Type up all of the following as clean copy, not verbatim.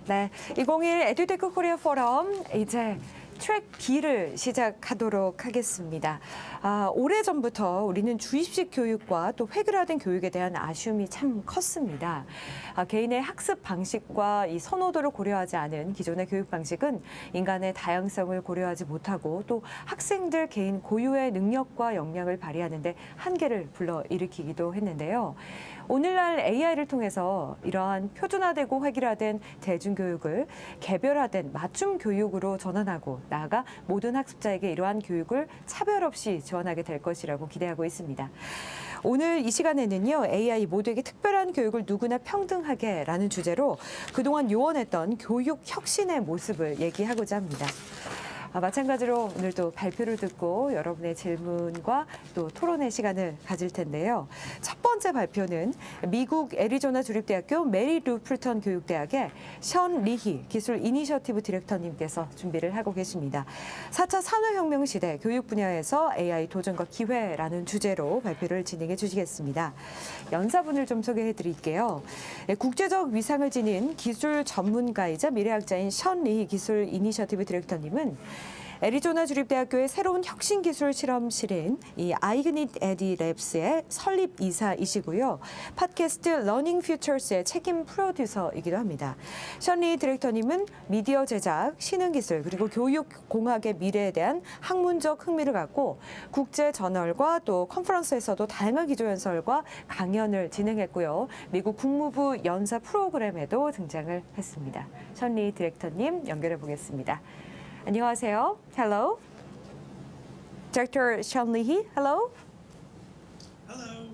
네, 2021 에듀테크 코리아 포럼 이제 트랙 B를 시작하도록 하겠습니다. 오래전부터 우리는 주입식 교육과 또 획일화된 교육에 대한 아쉬움이 참 컸습니다. 개인의 학습 방식과 이 선호도를 고려하지 않은 기존의 교육 방식은 인간의 다양성을 고려하지 못하고 또 학생들 개인 고유의 능력과 역량을 발휘하는 데 한계를 불러일으키기도 했는데요. 오늘날 AI를 통해서 이러한 표준화되고 획일화된 대중교육을 개별화된 맞춤 교육으로 전환하고 나아가 모든 학습자에게 이러한 교육을 차별 없이 지원하게 될 것이라고 기대하고 있습니다. 오늘 이 시간에는요, AI 모두에게 특별한 교육을 누구나 평등하게라는 주제로 그동안 요원했던 교육 혁신의 모습을 얘기하고자 합니다. 마찬가지로 오늘도 발표를 듣고 여러분의 질문과 또 토론의 시간을 가질 텐데요. 첫 번째 발표는 미국 애리조나 주립대학교 메리 루 풀턴 교육대학의 션 리히 기술 이니셔티브 디렉터님께서 준비를 하고 계십니다. 4차 산업혁명 시대 교육 분야에서 AI 도전과 기회라는 주제로 발표를 진행해 주시겠습니다. 연사분을 좀 소개해 드릴게요. 국제적 위상을 지닌 기술 전문가이자 미래학자인 션 리히 기술 이니셔티브 디렉터님은 애리조나 주립대학교의 새로운 혁신기술 실험실인 이 아이그닛 에디 랩스의 설립 이사이시고요. 팟캐스트 러닝 퓨처스의 책임 프로듀서이기도 합니다. 션리 디렉터님은 미디어 제작, 신흥기술 그리고 교육공학의 미래에 대한 학문적 흥미를 갖고 국제 저널과 또 컨퍼런스에서도 다양한 기조연설과 강연을 진행했고요. 미국 국무부 연사 프로그램에도 등장을 했습니다. 션리 디렉터님 연결해 보겠습니다. 안녕하세요. Hello. Dr. Sean Leahy, hello. Hello.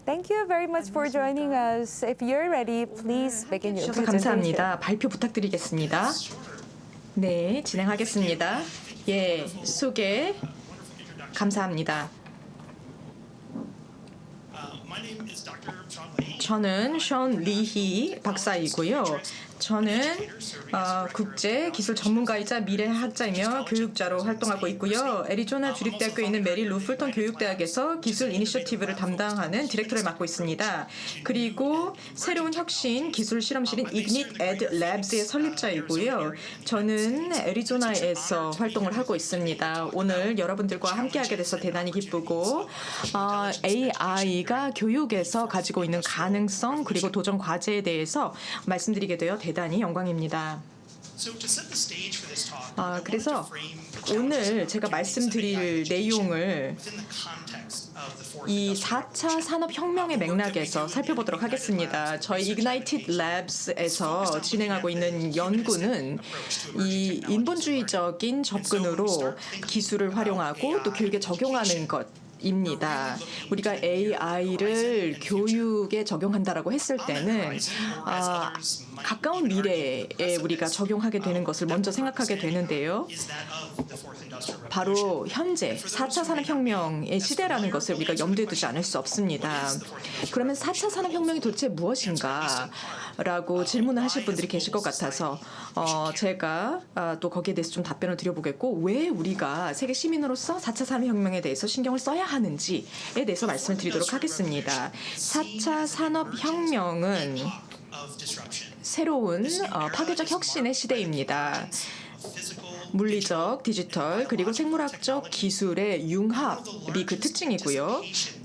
Thank you very much for joining us. If you're ready, please begin your 주셔서 presentation. 감사합니다. 발표 부탁드리겠습니다. 네, 진행하겠습니다. 예, 소개 감사합니다. My name is Dr. Sean Lee. 저는 션 리히 박사이고요. 저는 국제 기술 전문가이자 미래학자이며 교육자로 활동하고 있고요. 애리조나 주립대학교에 있는 메리 루 풀턴 교육대학에서 기술 이니셔티브를 담당하는 디렉터를 맡고 있습니다. 그리고 새로운 혁신 기술 실험실인 이그닛 에드 랩스의 설립자이고요. 저는 애리조나에서 활동을 하고 있습니다. 오늘 여러분들과 함께하게 돼서 대단히 기쁘고 AI가 교육에서 가지고 있는 가능성 그리고 도전 과제에 대해서 말씀드리게 되어 대단히 영광입니다. 그래서 오늘 제가 말씀드릴 내용을 이 4차 산업혁명의 맥락에서 살펴보도록 하겠습니다. 저희 Ignited Labs에서 진행하고 있는 연구는 이 인본주의적인 접근으로 기술을 활용하고 또 교육에 적용하는 것 입니다. 우리가 AI를 교육에 적용한다라고 했을 때는 가까운 미래에 우리가 적용하게 되는 것을 먼저 생각하게 되는데요. 바로 현재 4차 산업혁명의 시대라는 것을 우리가 염두에 두지 않을 수 없습니다. 그러면 4차 산업혁명이 도대체 무엇인가? 라고 질문을 하실 분들이 계실 것 같아서 제가 또 거기에 대해서 좀 답변을 드려보겠고 왜 우리가 세계 시민으로서 4차 산업혁명에 대해서 신경을 써야 하는지에 대해서 말씀을 드리도록 하겠습니다. 4차 산업혁명은 새로운 파괴적 혁신의 시대입니다. 물리적, 디지털, 그리고 생물학적 기술의 융합이 그 특징이고요.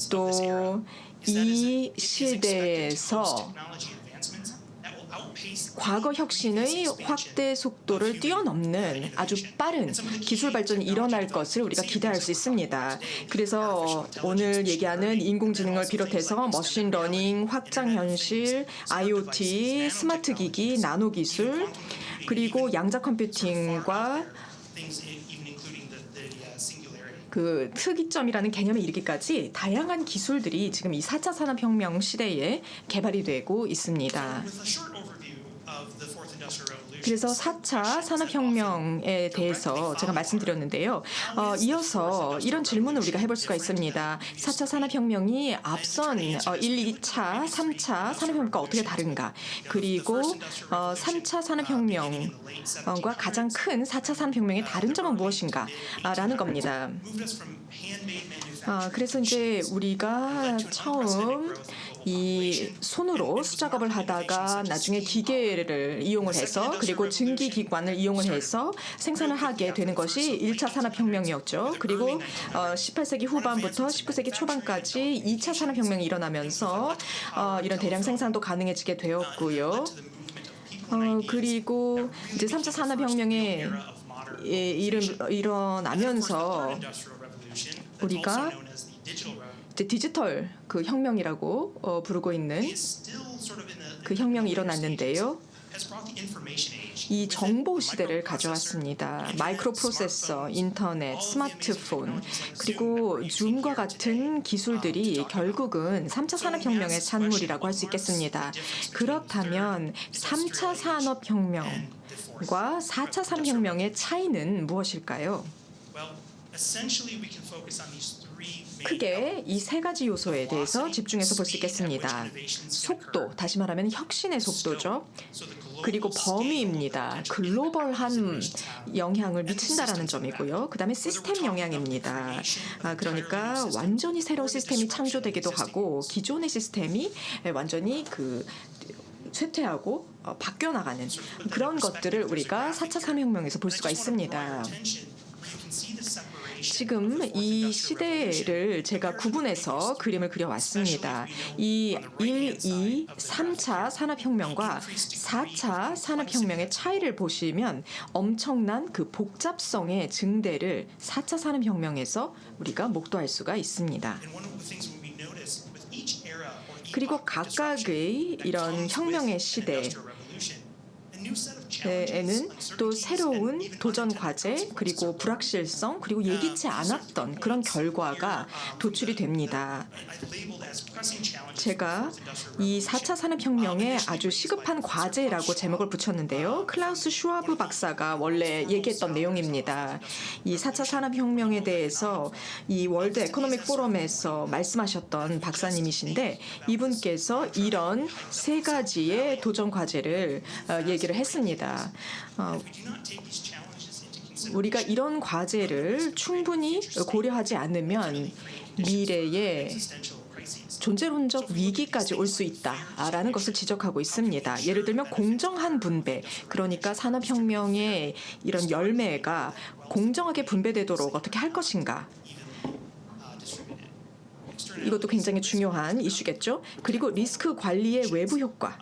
또 이 시대에서 과거 혁신의 확대 속도를 뛰어넘는 아주 빠른 기술 발전이 일어날 것을 우리가 기대할 수 있습니다. 그래서 오늘 얘기하는 인공지능을 비롯해서 머신러닝, 확장현실, IoT, 스마트 기기, 나노 기술, 그리고 양자 컴퓨팅과 그 특이점이라는 개념에 이르기까지 다양한 기술들이 지금 이 4차 산업혁명 시대에 개발이 되고 있습니다. 그래서 4차 산업혁명에 대해서 제가 말씀드렸는데요. 이어서 이런 질문을 우리가 해볼 수가 있습니다. 4차 산업혁명이 앞선 1, 2차, 3차 산업혁명과 어떻게 다른가? 그리고 3차 산업혁명과 가장 큰 4차 산업혁명의 다른 점은 무엇인가? 라는 겁니다. 그래서 이제 우리가 처음 이 손으로 수작업을 하다가 나중에 기계를 이용을 해서 그리고 증기기관을 이용을 해서 생산을 하게 되는 것이 1차 산업혁명이었죠. 그리고 18세기 후반부터 19세기 초반까지 2차 산업혁명이 일어나면서 이런 대량 생산도 가능해지게 되었고요. 그리고 이제 3차 산업혁명에 일어나면서 우리가 이제 디지털 그 혁명이라고 부르고 있는 그 혁명이 일어났는데요. 이 정보 시대를 가져왔습니다. 마이크로 프로세서, 인터넷, 스마트폰, 그리고 줌과 같은 기술들이 결국은 3차 산업혁명의 산물이라고 할 수 있겠습니다. 그렇다면 3차 산업혁명과 4차 산업혁명의 차이는 무엇일까요? 크게 이 세 가지 요소에 대해서 집중해서 볼 수 있겠습니다. 속도, 다시 말하면 혁신의 속도죠. 그리고 범위입니다. 글로벌한 영향을 미친다라는 점이고요. 그다음에 시스템 영향입니다. 그러니까 완전히 새로운 시스템이 창조되기도 하고 기존의 시스템이 완전히 쇠퇴하고 바뀌어 나가는 그런 것들을 우리가 4차 산업혁명에서 볼 수가 있습니다. 지금 이 시대를 제가 구분해서 그림을 그려왔습니다. 이 1, 2, 3차 산업혁명과 4차 산업혁명의 차이를 보시면 엄청난 그 복잡성의 증대를 4차 산업혁명에서 우리가 목도할 수가 있습니다. 그리고 각각의 이런 혁명의 시대 에는 또 새로운 도전 과제 그리고 불확실성 그리고 예기치 않았던 그런 결과가 도출이 됩니다. 제가 이 4차 산업혁명의 아주 시급한 과제라고 제목을 붙였는데요. 클라우스 슈와브 박사가 원래 얘기했던 내용입니다. 이 4차 산업혁명에 대해서 이 월드 에코노믹 포럼에서 말씀하셨던 박사님이신데 이분께서 이런 세 가지의 도전 과제를 얘기를 했습니다. 우리가 이런 과제를 충분히 고려하지 않으면 미래에 존재론적 위기까지 올 수 있다라는 것을 지적하고 있습니다. 예를 들면 공정한 분배, 그러니까 산업혁명의 이런 열매가 공정하게 분배되도록 어떻게 할 것인가. 이것도 굉장히 중요한 이슈겠죠. 그리고 리스크 관리의 외부 효과,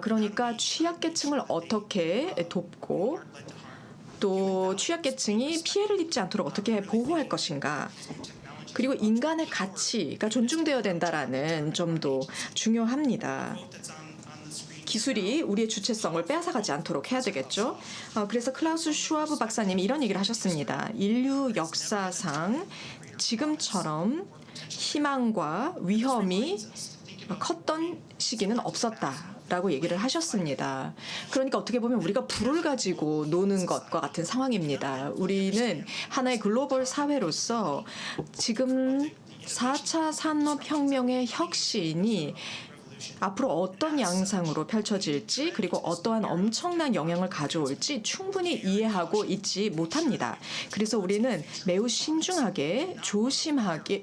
그러니까 취약계층을 어떻게 돕고 또 취약계층이 피해를 입지 않도록 어떻게 보호할 것인가. 그리고 인간의 가치가 존중되어야 된다라는 점도 중요합니다. 기술이 우리의 주체성을 빼앗아가지 않도록 해야 되겠죠. 그래서 클라우스 슈와브 박사님이 이런 얘기를 하셨습니다. 인류 역사상 지금처럼 희망과 위험이 컸던 시기는 없었다라고 얘기를 하셨습니다. 그러니까 어떻게 보면 우리가 불을 가지고 노는 것과 같은 상황입니다. 우리는 하나의 글로벌 사회로서 지금 4차 산업혁명의 혁신이 앞으로 어떤 양상으로 펼쳐질지 그리고 어떠한 엄청난 영향을 가져올지 충분히 이해하고 있지 못합니다. 그래서 우리는 매우 신중하게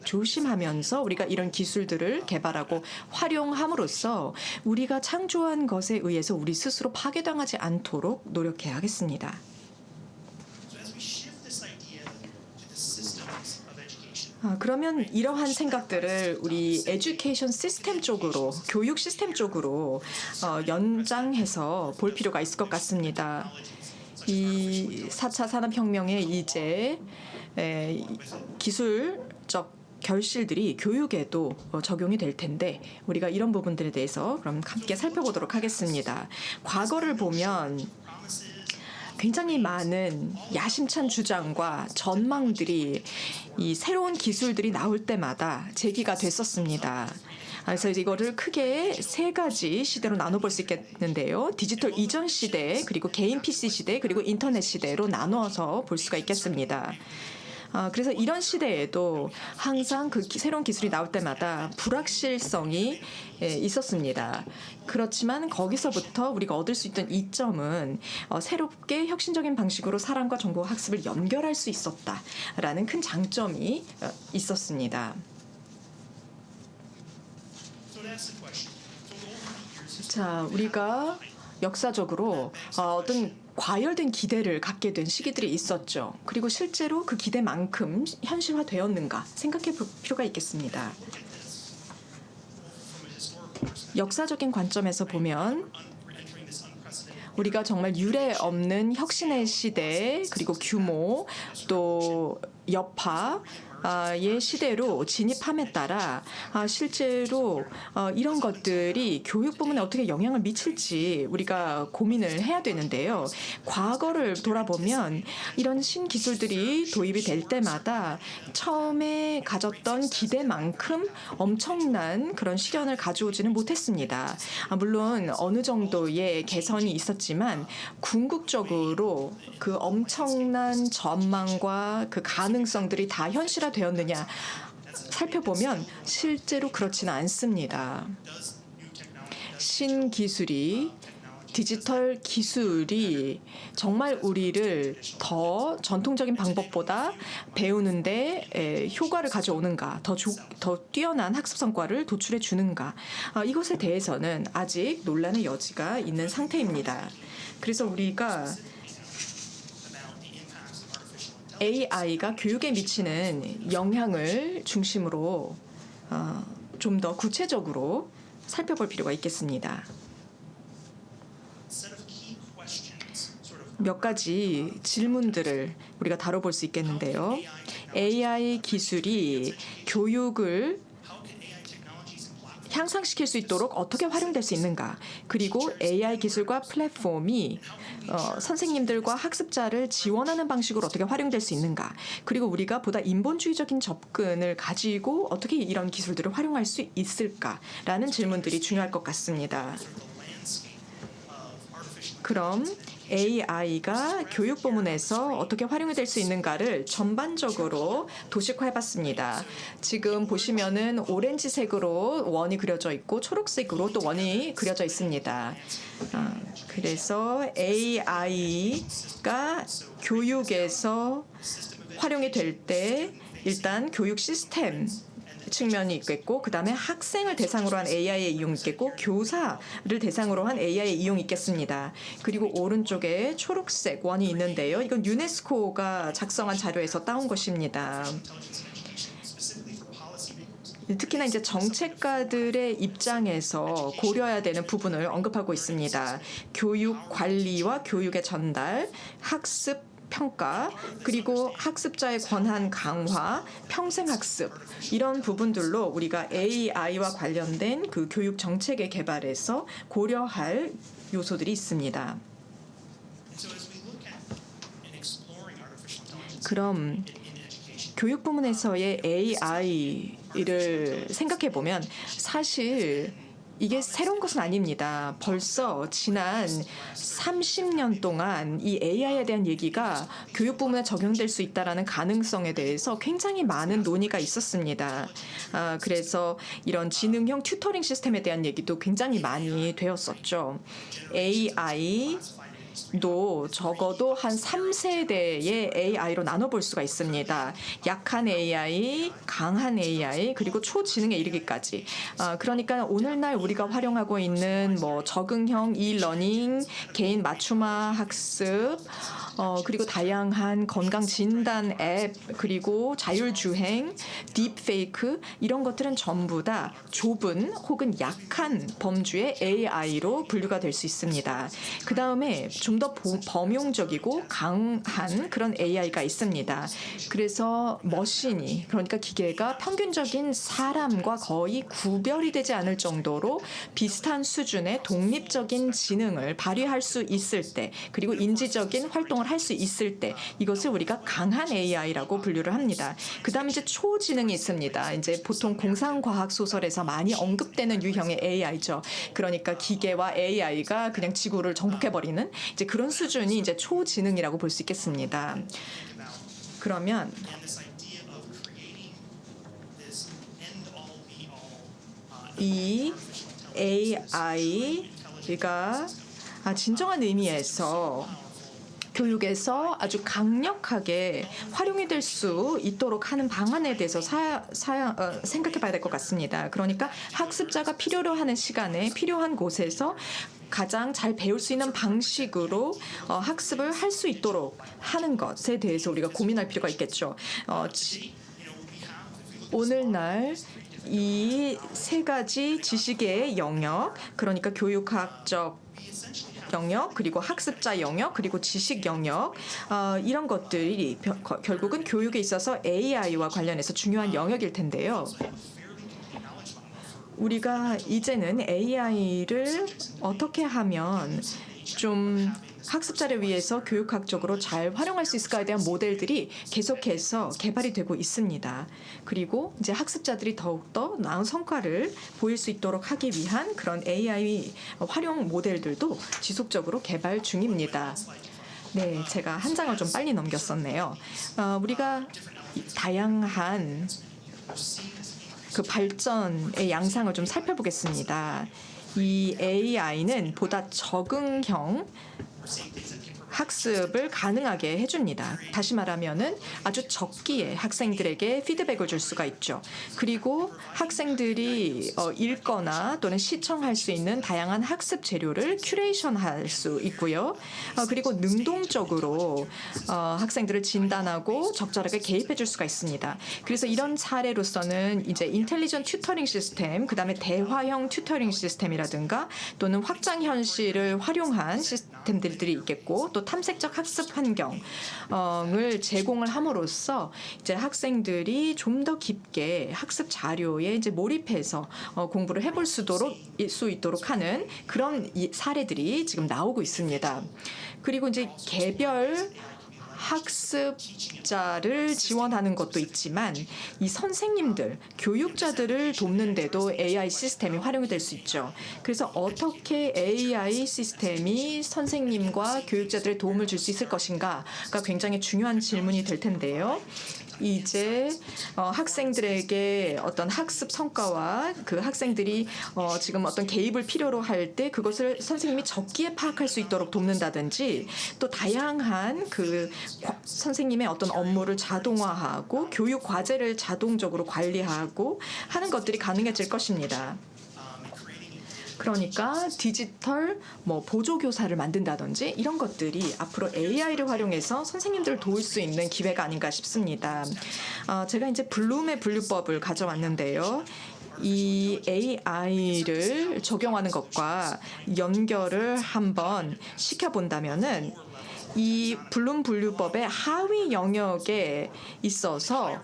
조심하면서 우리가 이런 기술들을 개발하고 활용함으로써 우리가 창조한 것에 의해서 우리 스스로 파괴당하지 않도록 노력해야 하겠습니다. 그러면 이러한 생각들을 우리 에듀케이션 시스템 쪽으로, 교육 시스템 쪽으로 연장해서 볼 필요가 있을 것 같습니다. 이 4차 산업혁명의 이제 기술적 결실들이 교육에도 적용이 될 텐데 우리가 이런 부분들에 대해서 그럼 함께 살펴보도록 하겠습니다. 과거를 보면 굉장히 많은 야심찬 주장과 전망들이 이 새로운 기술들이 나올 때마다 제기가 됐었습니다. 그래서 이거를 크게 세 가지 시대로 나눠볼 수 있겠는데요. 디지털 이전 시대, 그리고 개인 PC 시대, 그리고 인터넷 시대로 나누어서 볼 수가 있겠습니다. 그래서 이런 시대에도 항상 그 새로운 기술이 나올 때마다 불확실성이 있었습니다. 그렇지만 거기서부터 우리가 얻을 수 있던 이점은 새롭게 혁신적인 방식으로 사람과 정보 학습을 연결할 수 있었다라는 큰 장점이 있었습니다. that's the question. So over the years, 자, 우리가 역사적으로 어떤 과열된 기대를 갖게 된 시기들이 있었죠. 그리고 실제로 그 기대만큼 현실화되었는가 생각해 볼 필요가 있겠습니다. 역사적인 관점에서 보면 entering this unprecedented 우리가 정말 유례 없는 혁신의 시대 그리고 규모 또 여파의 시대로 진입함에 따라 실제로 이런 것들이 교육 부문에 어떻게 영향을 미칠지 우리가 고민을 해야 되는데요. 과거를 돌아보면 이런 신기술들이 도입이 될 때마다 처음에 가졌던 기대만큼 엄청난 그런 실현을 가져오지는 못했습니다. 물론 어느 정도의 개선이 있었지만 궁극적으로 그 엄청난 전망과 그 가능성들이 다 현실화되었느냐 살펴보면 실제로 그렇지는 않습니다. 신기술이 디지털 기술이 정말 우리를 더 전통적인 방법보다 배우는데 효과를 가져오는가, 더 뛰어난 학습 성과를 도출해 주는가, 이것에 대해서는 아직 논란의 여지가 있는 상태입니다. 그래서 우리가 AI가 교육에 미치는 영향을 중심으로 좀 더 구체적으로 살펴볼 필요가 있겠습니다. set of key questions, sort of 몇 가지 질문들을 우리가 다뤄볼 수 있겠는데요. AI 기술이 교육을 how can AI technologies and platforms 향상시킬 수 있도록 어떻게 활용될 수 있는가? 그리고 AI 기술과 플랫폼이 선생님들과 학습자를 지원하는 방식으로 어떻게 활용될 수 있는가? 그리고 우리가 보다 인본주의적인 접근을 가지고 어떻게 이런 기술들을 활용할 수 있을까라는 질문들이 중요할 것 같습니다. 그럼 AI가 교육 부문에서 어떻게 활용이 될 수 있는가를 전반적으로 도식화해봤습니다. 지금 보시면은 오렌지색으로 원이 그려져 있고 초록색으로 또 원이 그려져 있습니다. 그래서 AI가 교육에서 활용이 될 때 일단 교육 시스템 측면이 있겠고 그다음에 학생을 대상으로 한 AI의 이용이 있겠고 교사를 대상으로 한 AI의 이용이 있겠습니다. 그리고 오른쪽에 초록색 원이 있는데요. 이건 유네스코가 작성한 자료에서 따온 것입니다. 특히나 이제 정책가들의 입장에서 고려해야 되는 부분을 언급하고 있습니다. 교육 관리와 교육의 전달, 학습 평가, 그리고 학습자의 권한 강화, 평생학습 이런 부분들로 우리가 AI와 관련된 그 교육 정책의 개발에서 고려할 요소들이 있습니다. so as we look at and exploring artificial intelligence 그럼 in education, 교육 부문에서의 AI를 생각해 보면 사실 이게 새로운 것은 아닙니다. 벌써 지난 30년 동안 이 AI에 대한 얘기가 교육 부문에 적용될 수 있다라는 가능성에 대해서 굉장히 많은 논의가 있었습니다. 그래서 이런 지능형 튜터링 시스템에 대한 얘기도 굉장히 많이 되었었죠. AI도 적어도 한 3세대의 AI로 나눠볼 수가 있습니다. 약한 AI, 강한 AI, 그리고 초지능에 이르기까지. 그러니까 오늘날 우리가 활용하고 있는 뭐 적응형 e-러닝, 개인 맞춤화 학습, 그리고 다양한 건강 진단 앱, 그리고 자율주행, 딥페이크 이런 것들은 전부 다 좁은 혹은 약한 범주의 AI로 분류가 될 수 있습니다. 그 다음에 좀 더 범용적이고 강한 그런 AI가 있습니다. 그래서 머신이 그러니까 기계가 평균적인 사람과 거의 구별이 되지 않을 정도로 비슷한 수준의 독립적인 지능을 발휘할 수 있을 때 그리고 인지적인 활동을 할 수 있을 때 이것을 우리가 강한 AI라고 분류를 합니다. 그다음에 이제 초지능이 있습니다. 이제 보통 공상과학 소설에서 많이 언급되는 유형의 AI죠. 그러니까 기계와 AI가 그냥 지구를 정복해버리는 이제 그런 수준이 이제 초지능이라고 볼 수 있겠습니다. 그러면 and this idea of creating this end-all be-all 이 AI가 진정한 의미에서 교육에서 아주 강력하게 활용이 될 수 있도록 하는 방안에 대해서 생각해 봐야 될 것 같습니다. 그러니까 학습자가 필요로 하는 시간에 필요한 곳에서 가장 잘 배울 수 있는 방식으로 학습을 할 수 있도록 하는 것에 대해서 우리가 고민할 필요가 있겠죠. 오늘날 이 세 가지 지식의 영역, 그러니까 교육학적 영역, 그리고 학습자 영역, 그리고 지식 영역, 이런 것들이 결국은 교육에 있어서 AI와 관련해서 중요한 영역일 텐데요. 우리가 이제는 AI를 어떻게 하면 좀 학습자를 위해서 교육학적으로 잘 활용할 수 있을까에 대한 모델들이 계속해서 개발이 되고 있습니다. 그리고 이제 학습자들이 더욱더 나은 성과를 보일 수 있도록 하기 위한 그런 AI 활용 모델들도 지속적으로 개발 중입니다. 네, 제가 한 장을 좀 빨리 넘겼었네요. 우리가 다양한 그 발전의 양상을 좀 살펴보겠습니다. 이 AI는 보다 적응형 학습을 가능하게 해줍니다. 다시 말하면은 아주 적기에 학생들에게 피드백을 줄 수가 있죠. 그리고 학생들이 읽거나 또는 시청할 수 있는 다양한 학습 재료를 큐레이션할 수 있고요. 그리고 능동적으로 학생들을 진단하고 적절하게 개입해 줄 수가 있습니다. 그래서 이런 사례로서는 이제 인텔리전트 튜터링 시스템, 그다음에 대화형 튜터링 시스템이라든가 또는 확장 현실을 활용한 시스템들이 있겠고, 또 탐색적 학습 환경을 제공을 함으로써 이제 학생들이 좀 더 깊게 학습 자료에 이제 몰입해서 공부를 해볼 수 있도록 하는 그런 사례들이 지금 나오고 있습니다. 그리고 이제 개별 학습자를 지원하는 것도 있지만 이 선생님들, 교육자들을 돕는데도 AI 시스템이 활용이 될 수 있죠. 그래서 어떻게 AI 시스템이 선생님과 교육자들의 도움을 줄 수 있을 것인가가 굉장히 중요한 질문이 될 텐데요. 이제 학생들에게 어떤 학습 성과와 그 학생들이 지금 어떤 개입을 필요로 할 때 그것을 선생님이 적기에 파악할 수 있도록 돕는다든지, 또 다양한 그 선생님의 어떤 업무를 자동화하고 교육 과제를 자동적으로 관리하고 하는 것들이 가능해질 것입니다. 그러니까 디지털 보조교사를 만든다든지 이런 것들이 앞으로 AI를 활용해서 선생님들을 도울 수 있는 기회가 아닌가 싶습니다. 제가 이제 블룸의 분류법을 가져왔는데요. 이 AI를 적용하는 것과 연결을 한번 시켜본다면은 이 블룸 분류법의 하위 영역에 있어서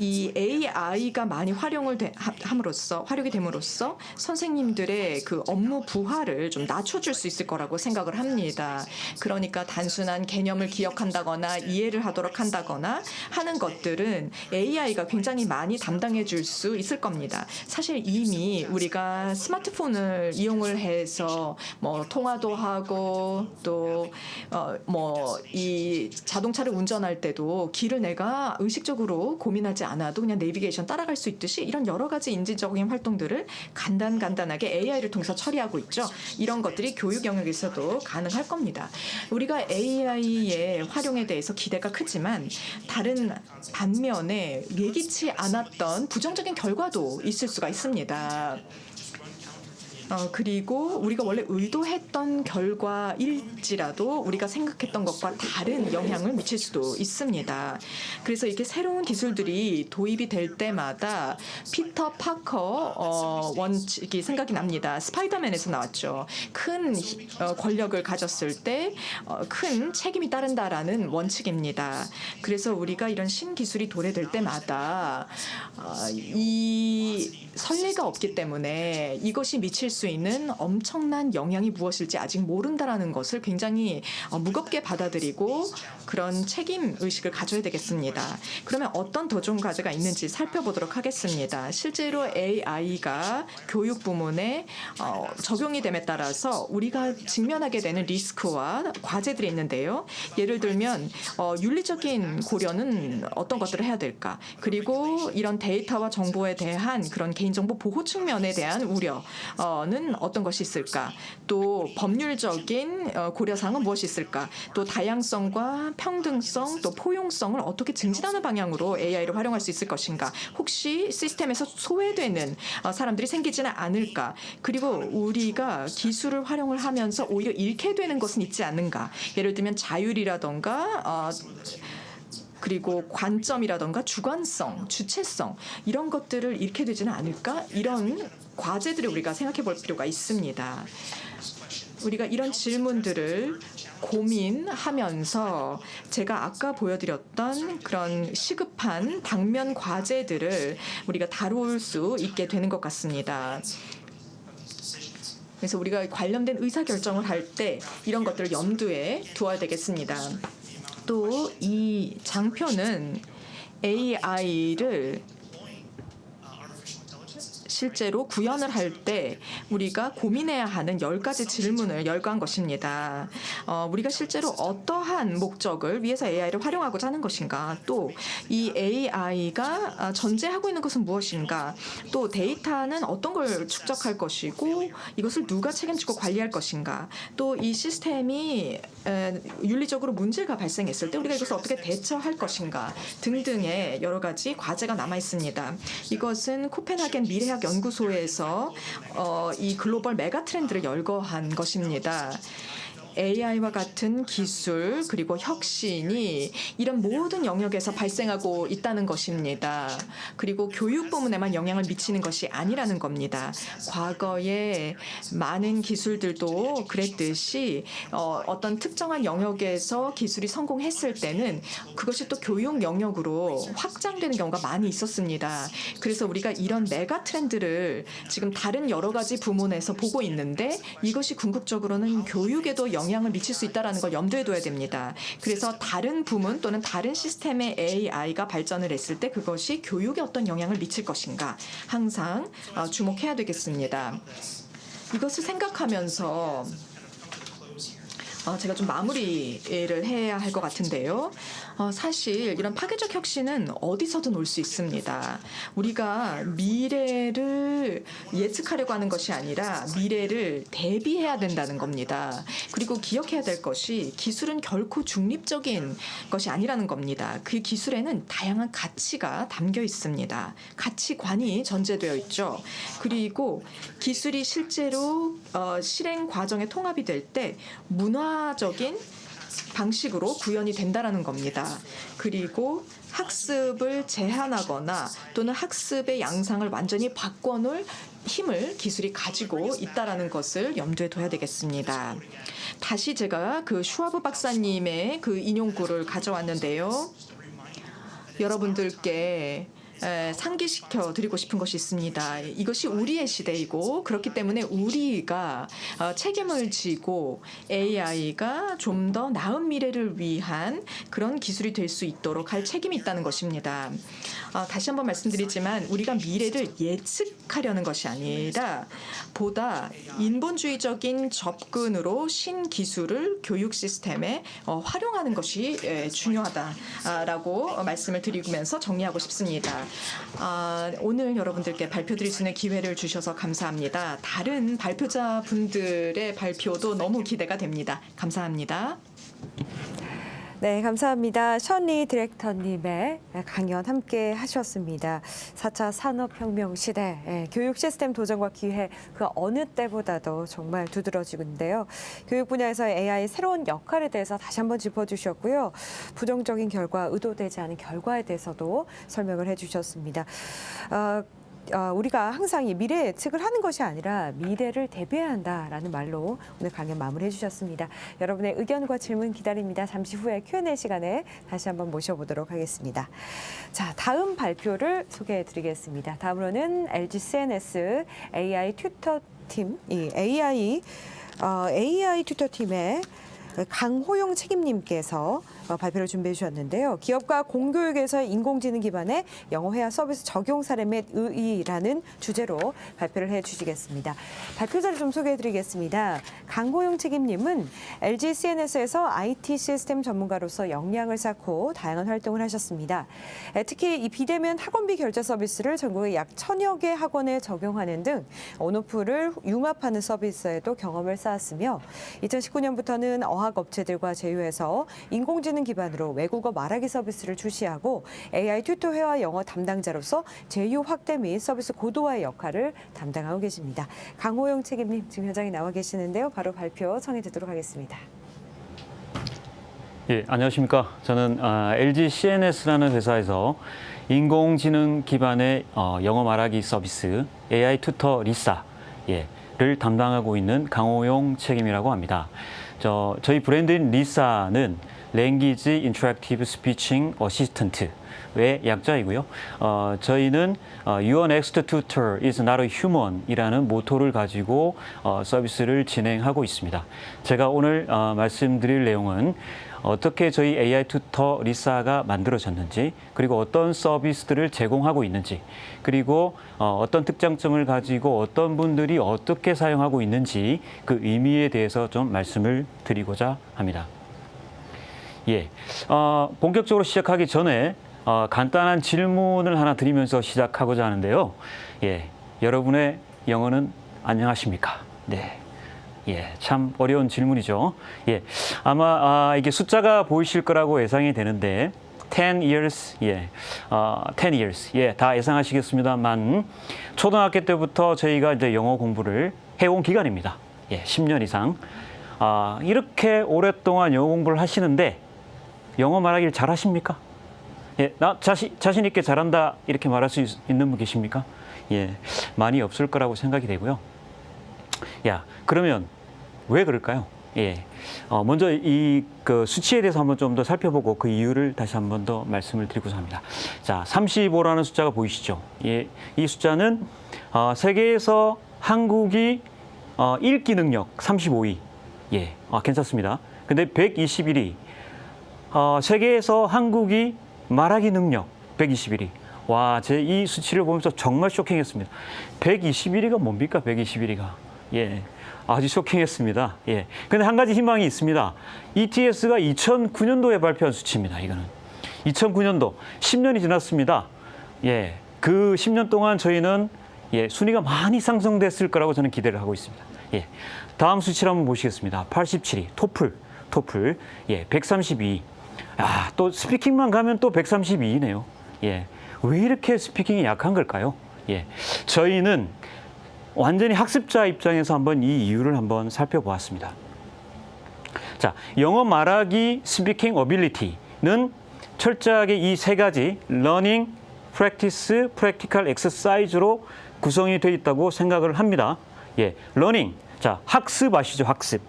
이 AI가 많이 활용이 됨으로써 선생님들의 그 업무 부하를 좀 낮춰줄 수 있을 거라고 생각을 합니다. 그러니까 단순한 개념을 기억한다거나 이해를 하도록 한다거나 하는 것들은 AI가 굉장히 많이 담당해 줄 수 있을 겁니다. 사실 이미 우리가 스마트폰을 이용을 해서 통화도 하고 또 이 자동차를 운전할 때도 길을 내가 의식적으로 고민하지 않아도 그냥 내비게이션 따라갈 수 있듯이 이런 여러 가지 인지적인 활동들을 간단하게 AI를 통해서 처리하고 있죠. 이런 것들이 교육 영역에서도 가능할 겁니다. 우리가 AI의 활용에 대해서 기대가 크지만 다른 반면에 예기치 않았던 부정적인 결과도 있을 수가 있습니다. 그리고 우리가 원래 의도했던 결과일지라도 우리가 생각했던 것과 다른 영향을 미칠 수도 있습니다. 그래서 이렇게 새로운 기술들이 도입이 될 때마다 피터 파커 원칙이 생각이 납니다. 스파이더맨에서 나왔죠. 큰 권력을 가졌을 때 큰 책임이 따른다라는 원칙입니다. 그래서 우리가 이런 신기술이 도래될 때마다 이 선례가 없기 때문에 이것이 미칠 수 있는 엄청난 영향이 무엇일지 아직 모른다라는 것을 굉장히 무겁게 받아들이고 그런 책임 의식을 가져야 되겠습니다. 그러면 어떤 더 좋은 과제가 있는지 살펴보도록 하겠습니다. 실제로 AI가 교육 부문에 적용이 됨에 따라서 우리가 직면하게 되는 리스크와 과제들이 있는데요. 예를 들면 윤리적인 고려는 어떤 것들을 해야 될까? 그리고 이런 데이터와 정보에 대한 그런 개인정보 보호 측면에 대한 우려는 면은 어떤 것이 있을까? 또 법률적인 고려사항은 무엇이 있을까? 또 다양성과 평등성, 또 포용성을 어떻게 증진하는 방향으로 AI를 활용할 수 있을 것인가? 혹시 시스템에서 소외되는 사람들이 생기지는 않을까? 그리고 우리가 기술을 활용을 하면서 오히려 잃게 되는 것은 있지 않는가? 예를 들면 자율이라던가 그리고 관점이라던가 주관성, 주체성 이런 것들을 잃게 되지는 않을까? 이런 과제들을 우리가 생각해 볼 필요가 있습니다. 우리가 이런 질문들을 고민하면서 제가 아까 보여드렸던 그런 시급한 당면 과제들을 우리가 다룰 수 있게 되는 것 같습니다. 그래서 우리가 관련된 의사결정을 할 때 이런 것들을 염두에 두어야 되겠습니다. 또 이 장표는 AI를 실제로 구현을 할 때 우리가 고민해야 하는 10가지 질문을 열거한 것입니다. 우리가 실제로 어떠한 목적을 위해서 AI를 활용하고자 하는 것인가? 또 이 AI가 전제하고 있는 것은 무엇인가? 또 데이터는 어떤 걸 축적할 것이고 이것을 누가 책임지고 관리할 것인가? 또 이 시스템이 윤리적으로 문제가 발생했을 때 우리가 이것을 어떻게 대처할 것인가? 등등의 여러 가지 과제가 남아 있습니다. 이것은 코펜하겐 미래학 연구소에서 이 글로벌 메가 트렌드를 열거한 것입니다. AI와 같은 기술 그리고 혁신이 이런 모든 영역에서 발생하고 있다는 것입니다. 그리고 교육 부문에만 영향을 미치는 것이 아니라는 겁니다. 과거에 많은 기술들도 그랬듯이 어떤 특정한 영역에서 기술이 성공했을 때는 그것이 또 교육 영역으로 확장되는 경우가 많이 있었습니다. 그래서 우리가 이런 메가 트렌드를 지금 다른 여러 가지 부문에서 보고 있는데 이것이 궁극적으로는 교육에도 영향을 미칠 수 있다는 걸 염두에 둬야 됩니다. 그래서 다른 부문 또는 다른 시스템의 AI가 발전을 했을 때 그것이 교육에 어떤 영향을 미칠 것인가 항상 주목해야 되겠습니다. 이것을 생각하면서 제가 좀 마무리를 해야 할 것 같은데요. 사실 이런 파괴적 혁신은 어디서든 올 수 있습니다. 우리가 미래를 예측하려고 하는 것이 아니라 미래를 대비해야 된다는 겁니다. 그리고 기억해야 될 것이 기술은 결코 중립적인 것이 아니라는 겁니다. 그 기술에는 다양한 가치가 담겨 있습니다. 가치관이 전제되어 있죠. 그리고 기술이 실제로 실행 과정에 통합이 될 때 문화적인 방식으로 구현이 된다는 겁니다. 그리고 학습을 제한하거나 또는 학습의 양상을 완전히 바꿔놓을 힘을 기술이 가지고 있다는 것을 염두에 둬야 되겠습니다. 다시 제가 그 슈와브 박사님의 그 인용구를 가져왔는데요. 여러분들께 상기시켜 드리고 싶은 것이 있습니다. 이것이 우리의 시대이고 그렇기 때문에 우리가 책임을 지고 AI가 좀 더 나은 미래를 위한 그런 기술이 될 수 있도록 할 책임이 있다는 것입니다. 다시 한번 말씀드리지만 우리가 미래를 예측하려는 것이 아니라 보다 인본주의적인 접근으로 신기술을 교육 시스템에 활용하는 것이 중요하다라고 말씀을 드리면서 정리하고 싶습니다. 오늘 여러분들께 발표드릴 수 있는 기회를 주셔서 감사합니다. 다른 발표자분들의 발표도 너무 기대가 됩니다. 감사합니다. 네, 감사합니다. 션리 디렉터님의 강연 함께 하셨습니다. 4차 산업혁명 시대, 교육 시스템 도전과 기회 그 어느 때보다도 정말 두드러지고 있는데요. 교육 분야에서의 AI의 새로운 역할에 대해서 다시 한번 짚어주셨고요. 부정적인 결과, 의도되지 않은 결과에 대해서도 설명을 해주셨습니다. 우리가 항상 이 미래 예측을 하는 것이 아니라 미래를 대비해야 한다라는 말로 오늘 강연 마무리해 주셨습니다. 여러분의 의견과 질문 기다립니다. 잠시 후에 Q&A 시간에 다시 한번 모셔보도록 하겠습니다. 자, 다음 발표를 소개해 드리겠습니다. 다음으로는 LG CNS AI 튜터팀, 이 AI 튜터팀의 강호용 책임님께서 발표를 준비해 주셨는데요. 기업과 공교육에서 인공지능 기반의 영어 회화 서비스 적용 사례 및 의의라는 주제로 발표를 해 주시겠습니다. 발표자를 좀 소개해 드리겠습니다. 강호용 책임님은 LG CNS에서 IT 시스템 전문가로서 역량을 쌓고 다양한 활동을 하셨습니다. 특히 이 비대면 학원비 결제 서비스를 전국의 약 1000여 개 학원에 적용하는 등 온오프를 융합하는 서비스에도 경험을 쌓았으며 2019년부터는 어학업체들과 제휴해서 인공지능 기반으로 외국어 말하기 서비스를 출시하고 AI 튜터 회화 영어 담당자로서 제휴 확대 및 서비스 고도화의 역할을 담당하고 계십니다. 강호영 책임님 지금 현장에 나와 계시는데요. 바로 발표 청해 듣도록 하겠습니다. 예, 안녕하십니까. 저는 LG CNS라는 회사에서 인공지능 기반의 영어 말하기 서비스 AI 튜터 리사 를 담당하고 있는 강호용 책임이라고 합니다. 저희 브랜드인 리사는 Language Interactive Speaking Assistant의 약자이고요. 저희는 Your next tutor is not a human이라는 모토를 가지고 서비스를 진행하고 있습니다. 제가 오늘 말씀드릴 내용은 어떻게 저희 AI 튜터 리사가 만들어졌는지, 그리고 어떤 서비스들을 제공하고 있는지, 그리고 어떤 특장점을 가지고 어떤 분들이 어떻게 사용하고 있는지 그 의미에 대해서 좀 말씀을 드리고자 합니다. 예, 본격적으로 시작하기 전에 간단한 질문을 하나 드리면서 시작하고자 하는데요. 예, 여러분의 영어는 안녕하십니까? 네. 예, 참 어려운 질문이죠. 예, 아마 이게 숫자가 보이실 거라고 예상이 되는데 10 years, 10 years, 다 예상하시겠습니다만 초등학교 때부터 저희가 이제 영어 공부를 해온 기간입니다. 10년 이상. 이렇게 오랫동안 영어 공부를 하시는데 영어 말하기를 잘하십니까? 나 자신 있게 잘한다 이렇게 말할 수 있는 분 계십니까? 많이 없을 거라고 생각이 되고요. 그러면 왜 그럴까요? 먼저 그 수치에 대해서 한번 좀 더 살펴보고 그 이유를 다시 한번 더 말씀을 드리고자 합니다. 자, 35라는 숫자가 보이시죠? 이 숫자는 세계에서 한국이 읽기 능력 35위. 괜찮습니다. 근데 121위. 세계에서 한국이 말하기 능력 121위. 와, 제 이 수치를 보면서 정말 쇼킹했습니다. 121위가 뭡니까? 121위가. 아주 쇼킹했습니다. 근데 한 가지 희망이 있습니다. ETS가 2009년도에 발표한 수치입니다. 이거는 2009년도 10년이 지났습니다. 그 10년 동안 저희는 순위가 많이 상승됐을 거라고 저는 기대를 하고 있습니다. 다음 수치를 한번 보시겠습니다. 87위 토플 132위. 또 스피킹만 가면 또 132위네요. 왜 이렇게 스피킹이 약한 걸까요? 저희는 완전히 학습자 입장에서 한번 이 이유를 한번 살펴보았습니다. 자, 영어 말하기 스피킹 어빌리티는 철저하게 이 세 가지 러닝, 프랙티스, 프랙티컬 엑서사이즈로 구성이 되어 있다고 생각을 합니다. 러닝. 자, 학습 아시죠? 학습.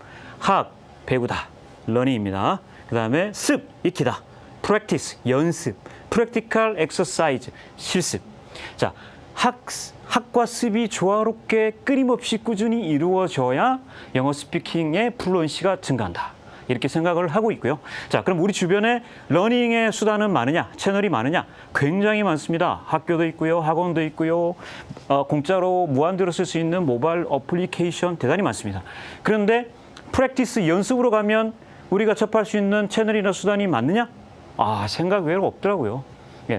배우다. 러닝입니다. 그다음에 습, 익히다. 프랙티스, 연습. 프랙티컬 엑서사이즈, 실습. 자, 학과 습이 조화롭게 끊임없이 꾸준히 이루어져야 영어 스피킹의 플루언시가 증가한다. 이렇게 생각을 하고 있고요. 자, 그럼 우리 주변에 러닝의 수단은 많으냐? 채널이 많으냐? 굉장히 많습니다. 학교도 있고요. 학원도 있고요. 공짜로 무한대로 쓸 수 있는 모바일 어플리케이션 대단히 많습니다. 그런데 프랙티스 연습으로 가면 우리가 접할 수 있는 채널이나 수단이 많느냐? 생각 외로 없더라고요.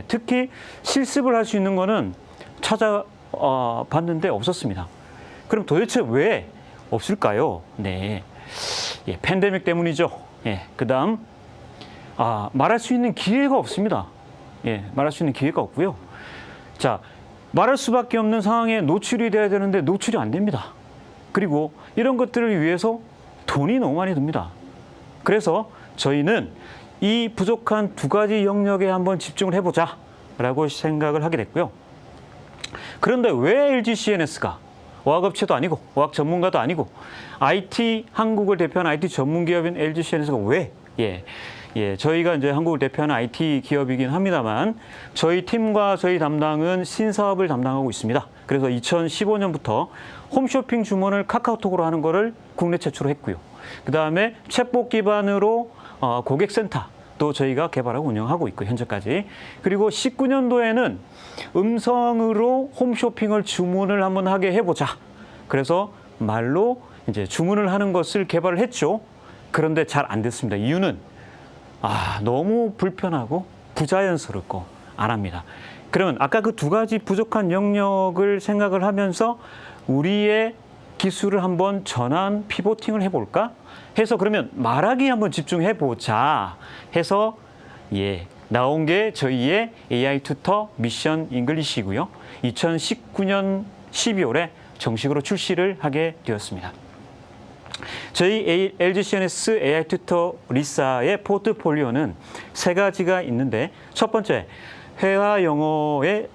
특히 실습을 할 수 있는 거는 찾아봤는데 없었습니다. 그럼 도대체 왜 없을까요? 팬데믹 때문이죠. 그다음 말할 수 있는 기회가 없습니다. 말할 수 있는 기회가 없고요. 자, 말할 수밖에 없는 상황에 노출이 돼야 되는데 노출이 안 됩니다. 그리고 이런 것들을 위해서 돈이 너무 많이 듭니다. 그래서 저희는 이 부족한 두 가지 영역에 한번 집중을 해보자라고 생각을 하게 됐고요. 그런데 왜 LG CNS가 어학업체도 아니고 어학 전문가도 아니고 IT 한국을 대표하는 IT 전문 기업인 LG CNS가 왜? 저희가 이제 한국을 대표하는 IT 기업이긴 합니다만 저희 팀과 저희 담당은 신사업을 담당하고 있습니다. 그래서 2015년부터 홈쇼핑 주문을 카카오톡으로 하는 거를 국내 최초로 했고요. 그 다음에 챗봇 기반으로 고객센터 또 저희가 개발하고 운영하고 있고 현재까지. 그리고 19년도에는 음성으로 홈쇼핑을 주문을 한번 하게 해보자. 그래서 말로 이제 주문을 하는 것을 개발을 했죠. 그런데 잘 안 됐습니다. 이유는 너무 불편하고 부자연스럽고 안 합니다. 그러면 아까 그 두 가지 부족한 영역을 생각을 하면서 우리의 기술을 한번 전환 피보팅을 해볼까 해서 그러면 말하기 한번 집중해 보자 해서 나온 게 저희의 AI 튜터 미션 잉글리시고요. 2019년 12월에 정식으로 출시를 하게 되었습니다. 저희 LG CNS AI 튜터 리사의 포트폴리오는 세 가지가 있는데 첫 번째, 회화 영어의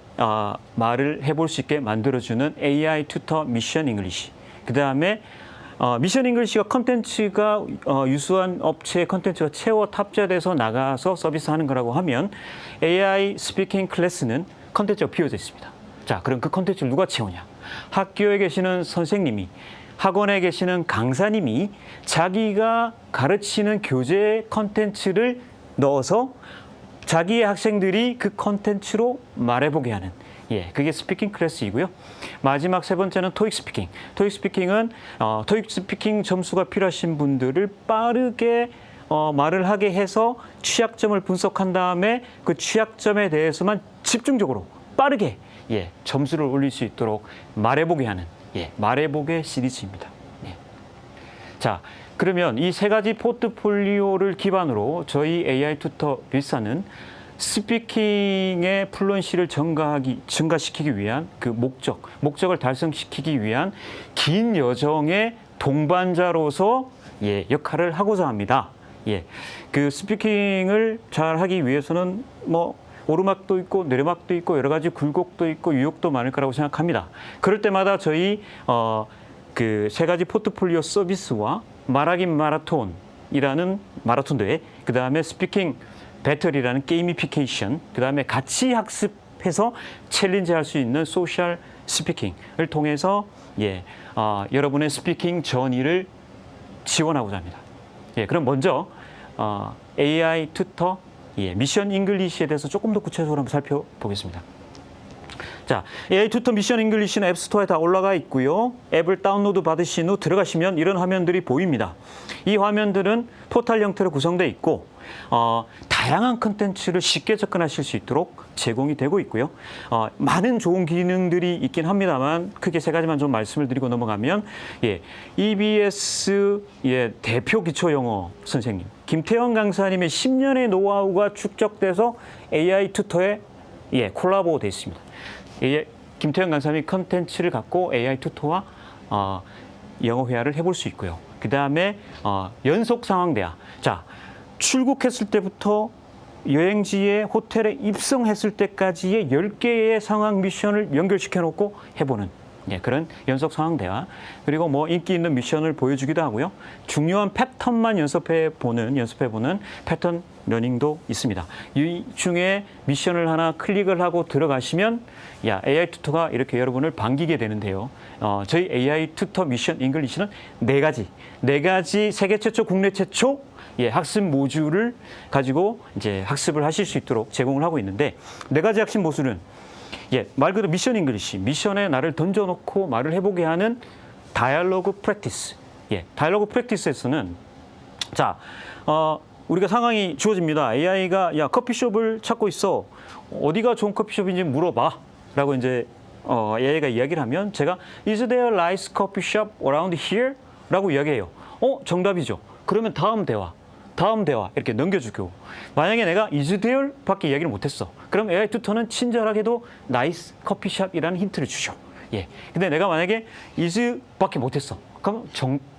말을 해볼 수 있게 만들어주는 AI 튜터 미션 잉글리시. 그 다음에 미션 잉글리시가 컨텐츠가 유수한 업체의 컨텐츠가 채워 탑재돼서 나가서 서비스하는 거라고 하면 AI 스피킹 클래스는 컨텐츠가 비워져 있습니다. 자, 그럼 그 컨텐츠를 누가 채우냐? 학교에 계시는 선생님이, 학원에 계시는 강사님이 자기가 가르치는 교재 컨텐츠를 넣어서 자기의 학생들이 그 컨텐츠로 말해보게 하는 그게 스피킹 클래스이고요. 마지막 세 번째는 토익 스피킹. 토익 스피킹은 토익 스피킹 점수가 필요하신 분들을 빠르게 말을 하게 해서 취약점을 분석한 다음에 그 취약점에 대해서만 집중적으로 빠르게 점수를 올릴 수 있도록 말해보게 하는 말해보게 시리즈입니다. 자, 그러면 이 세 가지 포트폴리오를 기반으로 저희 AI 튜터 리사는 스피킹의 플루언시를 증가시키기 위한 그 목적을 달성시키기 위한 긴 여정의 동반자로서 역할을 하고자 합니다. 그 스피킹을 잘 하기 위해서는 오르막도 있고 내리막도 있고 여러 가지 굴곡도 있고 유혹도 많을 거라고 생각합니다. 그럴 때마다 저희 그 세 가지 포트폴리오 서비스와 말하기 마라톤이라는 마라톤 대회, 그 다음에 스피킹 배틀이라는 게이미피케이션, 그 다음에 같이 학습해서 챌린지할 수 있는 소셜 스피킹을 통해서 여러분의 스피킹 전의를 지원하고자 합니다. 그럼 먼저 AI 튜터 미션 잉글리시에 대해서 조금 더 구체적으로 한번 살펴보겠습니다. 자, AI 튜터 미션 잉글리시는 앱스토어에 다 올라가 있고요. 앱을 다운로드 받으신 후 들어가시면 이런 화면들이 보입니다. 이 화면들은 포탈 형태로 구성되어 있고 다양한 컨텐츠를 쉽게 접근하실 수 있도록 제공이 되고 있고요. 많은 좋은 기능들이 있긴 합니다만 크게 세 가지만 좀 말씀을 드리고 넘어가면 EBS 대표 기초영어 선생님 김태형 강사님의 10년의 노하우가 축적돼서 AI 튜터에 콜라보되어 있습니다. 김태형 강사님이 컨텐츠를 갖고 AI 튜터와 영어 회화를 해볼 수 있고요. 그 다음에 연속 상황 대화. 자, 출국했을 때부터 여행지에 호텔에 입성했을 때까지의 10개의 상황 미션을 연결시켜 놓고 해보는 그런 연속 상황 대화. 그리고 인기 있는 미션을 보여주기도 하고요. 중요한 패턴만 연습해 보는 패턴 러닝도 있습니다. 이 중에 미션을 하나 클릭을 하고 들어가시면 AI 튜터가 이렇게 여러분을 반기게 되는데요. 저희 AI 튜터 미션 잉글리시는 네 가지 세계 최초, 국내 최초 학습 모듈을 가지고 이제 학습을 하실 수 있도록 제공을 하고 있는데 네 가지 학습 모듈은 말 그대로 미션 잉글리시, 미션에 나를 던져놓고 말을 해보게 하는 다이얼로그 프랙티스. 다이얼로그 프랙티스에서는 자, 우리가 상황이 주어집니다. AI가 커피숍을 찾고 있어. 어디가 좋은 커피숍인지 물어봐. 라고 이제 AI가 이야기를 하면 제가 Is there a nice coffee shop around here? 라고 이야기해요. 정답이죠. 그러면 다음 대화 이렇게 넘겨주고 만약에 내가 is there 밖에 이야기를 못했어. 그럼 AI 튜터는 친절하게도 nice 커피숍이라는 힌트를 주죠. 근데 내가 만약에 is 밖에 못했어. 그럼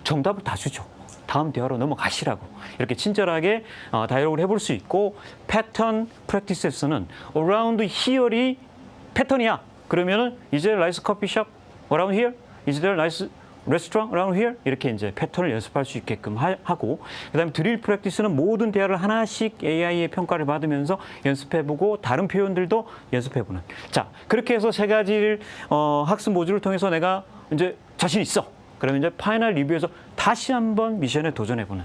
정답을 다 주죠. 다음 대화로 넘어가시라고 이렇게 친절하게 다이얼로그를 해볼 수 있고 패턴 프랙티스에서는 around here이 패턴이야. 그러면은 is there a nice coffee shop around here? Is there a nice restaurant around here? 이렇게 이제 패턴을 연습할 수 있게끔 하고 그다음에 드릴 프랙티스는 모든 대화를 하나씩 AI의 평가를 받으면서 연습해보고 다른 표현들도 연습해보는. 자, 그렇게 해서 세 가지를 학습 모듈을 통해서 내가 이제 자신 있어. 그러면 이제 파이널 리뷰에서 다시 한번 미션에 도전해보는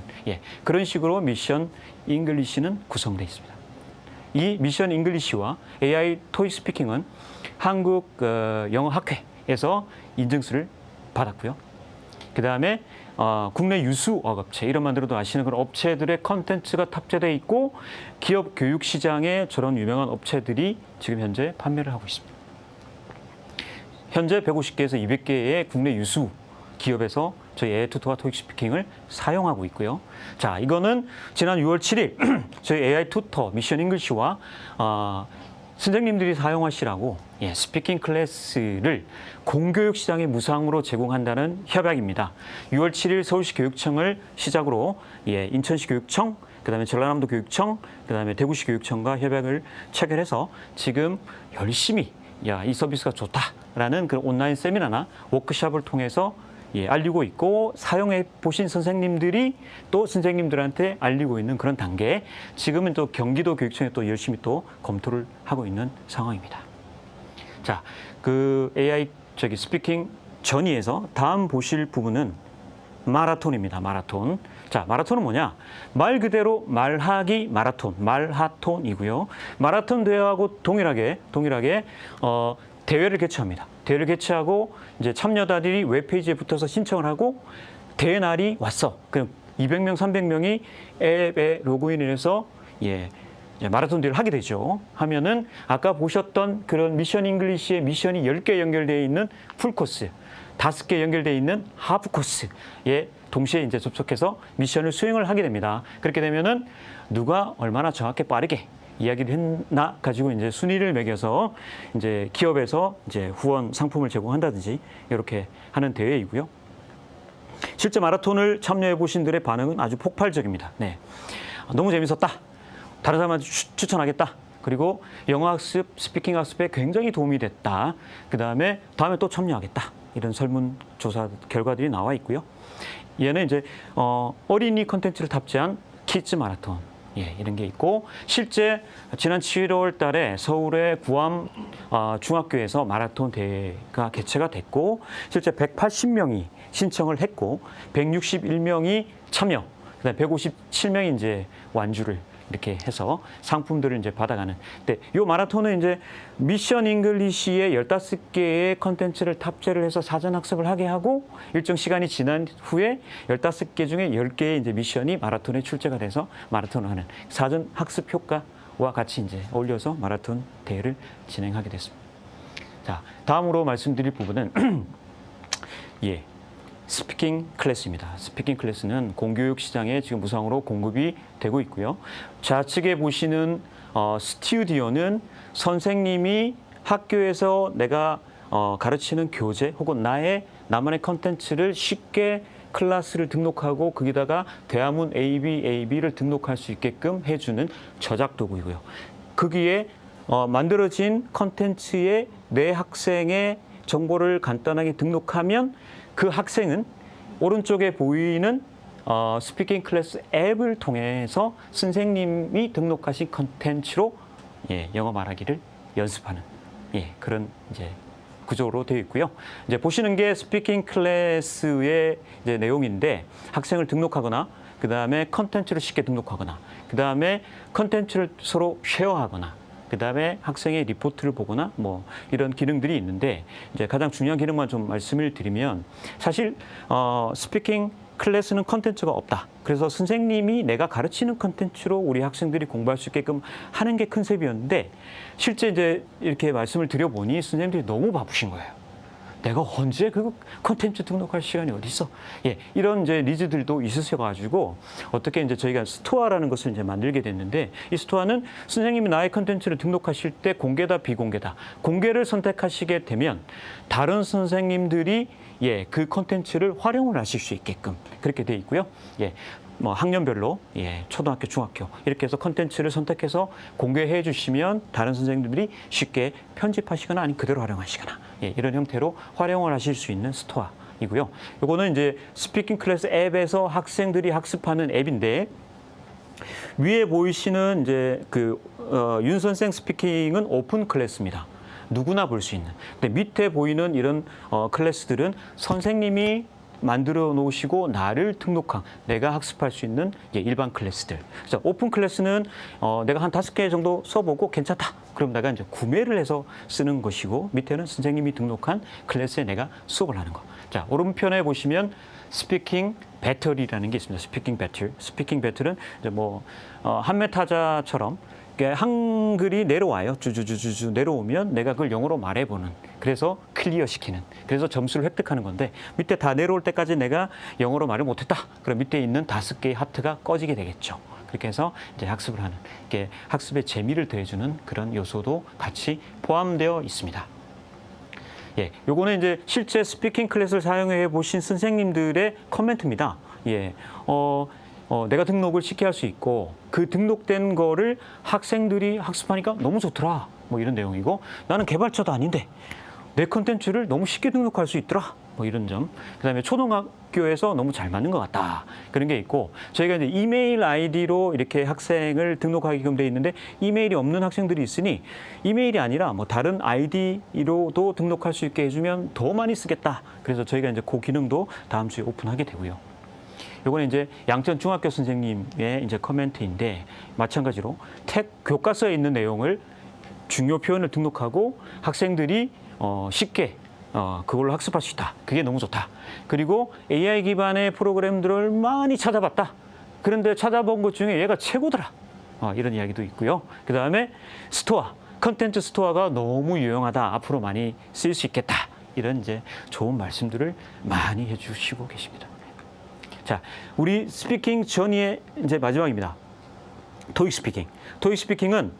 그런 식으로 미션 잉글리시는 구성되어 있습니다. 이 미션 잉글리시와 AI 토익 스피킹은 한국 영어학회에서 인증서를 받았고요. 그 다음에 국내 유수 어업체, 이름만 들어도 아시는 그런 업체들의 컨텐츠가 탑재되어 있고 기업 교육 시장에 저런 유명한 업체들이 지금 현재 판매를 하고 있습니다. 현재 150개에서 200개의 국내 유수 기업에서 저희 AI 투터와 토익 스피킹을 사용하고 있고요. 자, 이거는 지난 6월 7일 저희 AI 투터 미션 잉글리시와 선생님들이 사용하시라고 스피킹 클래스를 공교육 시장에 무상으로 제공한다는 협약입니다. 6월 7일 서울시 교육청을 시작으로 인천시 교육청, 그다음에 전라남도 교육청, 그다음에 대구시 교육청과 협약을 체결해서 지금 열심히 이 서비스가 좋다라는 그런 온라인 세미나나 워크숍을 통해서 알리고 있고 사용해 보신 선생님들이 또 선생님들한테 알리고 있는 그런 단계에 지금은 또 경기도 교육청에 또 열심히 또 검토를 하고 있는 상황입니다. 자, 그 AI 스피킹 전이에서 다음 보실 부분은 마라톤입니다. 마라톤. 자, 마라톤은 뭐냐? 말 그대로 말하기 마라톤, 말하톤이고요. 마라톤 대회하고 동일하게 대회를 개최합니다. 대회를 개최하고 이제 참여자들이 웹페이지에 붙어서 신청을 하고 대회 날이 왔어. 그럼 200명, 300명이 앱에 로그인을 해서 마라톤 대회를 하게 되죠. 하면은 아까 보셨던 그런 미션 잉글리시의 미션이 10개 연결되어 있는 풀코스, 5개 연결되어 있는 하프 코스에 동시에 이제 접속해서 미션을 수행을 하게 됩니다. 그렇게 되면은 누가 얼마나 정확히 빠르게 이야기를 했나 가지고 이제 순위를 매겨서 이제 기업에서 이제 후원 상품을 제공한다든지 이렇게 하는 대회이고요. 실제 마라톤을 참여해 보신 분들의 반응은 아주 폭발적입니다. 네, 너무 재밌었다. 다른 사람한테 추천하겠다. 그리고 영어 학습, 스피킹 학습에 굉장히 도움이 됐다. 다음에 또 참여하겠다. 이런 설문조사 결과들이 나와 있고요. 얘는 이제 어린이 콘텐츠를 탑재한 키즈 마라톤. 이런 게 있고 실제 지난 7월 달에 서울의 구암 중학교에서 마라톤 대회가 개최가 됐고 실제 180명이 신청을 했고 161명이 참여, 그다음에 157명이 이제 완주를 이렇게 해서 상품들을 이제 받아가는. 근데 이 마라톤은 이제 미션 잉글리시의 15개의 컨텐츠를 탑재를 해서 사전 학습을 하게 하고 일정 시간이 지난 후에 15개 중에 10개의 이제 미션이 마라톤에 출제가 돼서 마라톤을 하는 사전 학습 효과와 같이 이제 어울려서 마라톤 대회를 진행하게 됐습니다. 자, 다음으로 말씀드릴 부분은 스피킹 클래스입니다. 스피킹 클래스는 공교육 시장에 지금 무상으로 공급이 되고 있고요. 좌측에 보시는 스튜디오는 선생님이 학교에서 내가 가르치는 교재 혹은 나만의 컨텐츠를 쉽게 클래스를 등록하고 거기다가 대화문 AB를 등록할 수 있게끔 해주는 저작 도구이고요. 거기에 만들어진 컨텐츠에 내 학생의 정보를 간단하게 등록하면 그 학생은 오른쪽에 보이는 스피킹 클래스 앱을 통해서 선생님이 등록하신 컨텐츠로 영어 말하기를 연습하는 그런 이제 구조로 되어 있고요. 이제 보시는 게 스피킹 클래스의 이제 내용인데 학생을 등록하거나 그 다음에 컨텐츠를 쉽게 등록하거나 그 다음에 컨텐츠를 서로 쉐어하거나 그 다음에 학생의 리포트를 보거나 뭐 이런 기능들이 있는데 이제 가장 중요한 기능만 좀 말씀을 드리면 사실 스피킹 클래스는 컨텐츠가 없다. 그래서 선생님이 내가 가르치는 컨텐츠로 우리 학생들이 공부할 수 있게끔 하는 게 컨셉이었는데 실제 이제 이렇게 말씀을 드려보니 선생님들이 너무 바쁘신 거예요. 내가 언제 그 콘텐츠 등록할 시간이 어디 있어? 이런 이제 니즈들도 있으셔가지고 어떻게 이제 저희가 스토어라는 것을 이제 만들게 됐는데 이 스토어는 선생님이 나의 콘텐츠를 등록하실 때 공개다 비공개다 공개를 선택하시게 되면 다른 선생님들이 그 콘텐츠를 활용을 하실 수 있게끔 그렇게 돼 있고요. 뭐 학년별로 초등학교, 중학교 이렇게 해서 컨텐츠를 선택해서 공개해 주시면 다른 선생님들이 쉽게 편집하시거나 아니면 그대로 활용하시거나 이런 형태로 활용을 하실 수 있는 스토어이고요. 요거는 이제 스피킹 클래스 앱에서 학생들이 학습하는 앱인데 위에 보이시는 이제 윤 선생 스피킹은 오픈 클래스입니다. 누구나 볼 수 있는. 근데 밑에 보이는 이런 클래스들은 선생님이 만들어 놓으시고 나를 등록한 내가 학습할 수 있는 일반 클래스들. 그래서 오픈 클래스는 내가 한 5개 정도 써보고 괜찮다. 그럼 내가 이제 구매를 해서 쓰는 것이고 밑에는 선생님이 등록한 클래스에 내가 수업을 하는 거. 자, 오른편에 보시면 스피킹 배틀이라는 게 있습니다. 스피킹 배틀. 스피킹 배틀은 이제 뭐 한메타자처럼 한글이 내려와요. 주주주주주 내려오면 내가 그걸 영어로 말해보는. 그래서 클리어 시키는. 그래서 점수를 획득하는 건데 밑에 다 내려올 때까지 내가 영어로 말을 못했다. 그럼 밑에 있는 5개의 하트가 꺼지게 되겠죠. 그렇게 해서 이제 학습을 하는. 이게 학습의 재미를 더해주는 그런 요소도 같이 포함되어 있습니다. 예, 요거는 이제 실제 스피킹 클래스를 사용해 보신 선생님들의 코멘트입니다. 예, 내가 등록을 쉽게 할 수 있고 그 등록된 거를 학생들이 학습하니까 너무 좋더라. 뭐 이런 내용이고 나는 개발자도 아닌데 내 콘텐츠를 너무 쉽게 등록할 수 있더라. 뭐 이런 점. 그다음에 초등학교에서 너무 잘 맞는 것 같다. 그런 게 있고 저희가 이제 이메일 아이디로 이렇게 학생을 등록하게끔 돼 있는데 이메일이 없는 학생들이 있으니 이메일이 아니라 뭐 다른 아이디로도 등록할 수 있게 해주면 더 많이 쓰겠다. 그래서 저희가 이제 그 기능도 다음 주에 오픈하게 되고요. 요거는 이제 양천 중학교 선생님의 이제 코멘트인데 마찬가지로 교과서에 있는 내용을 중요 표현을 등록하고 학생들이 쉽게 그걸로 학습할 수 있다. 그게 너무 좋다. 그리고 AI 기반의 프로그램들을 많이 찾아봤다. 그런데 찾아본 것 중에 얘가 최고더라. 이런 이야기도 있고요. 그 다음에 스토어, 컨텐츠 스토어가 너무 유용하다. 앞으로 많이 쓰일 수 있겠다. 이런 이제 좋은 말씀들을 많이 해주시고 계십니다. 자, 우리 스피킹 전이의 이제 마지막입니다. 토익 스피킹. 토익 스피킹은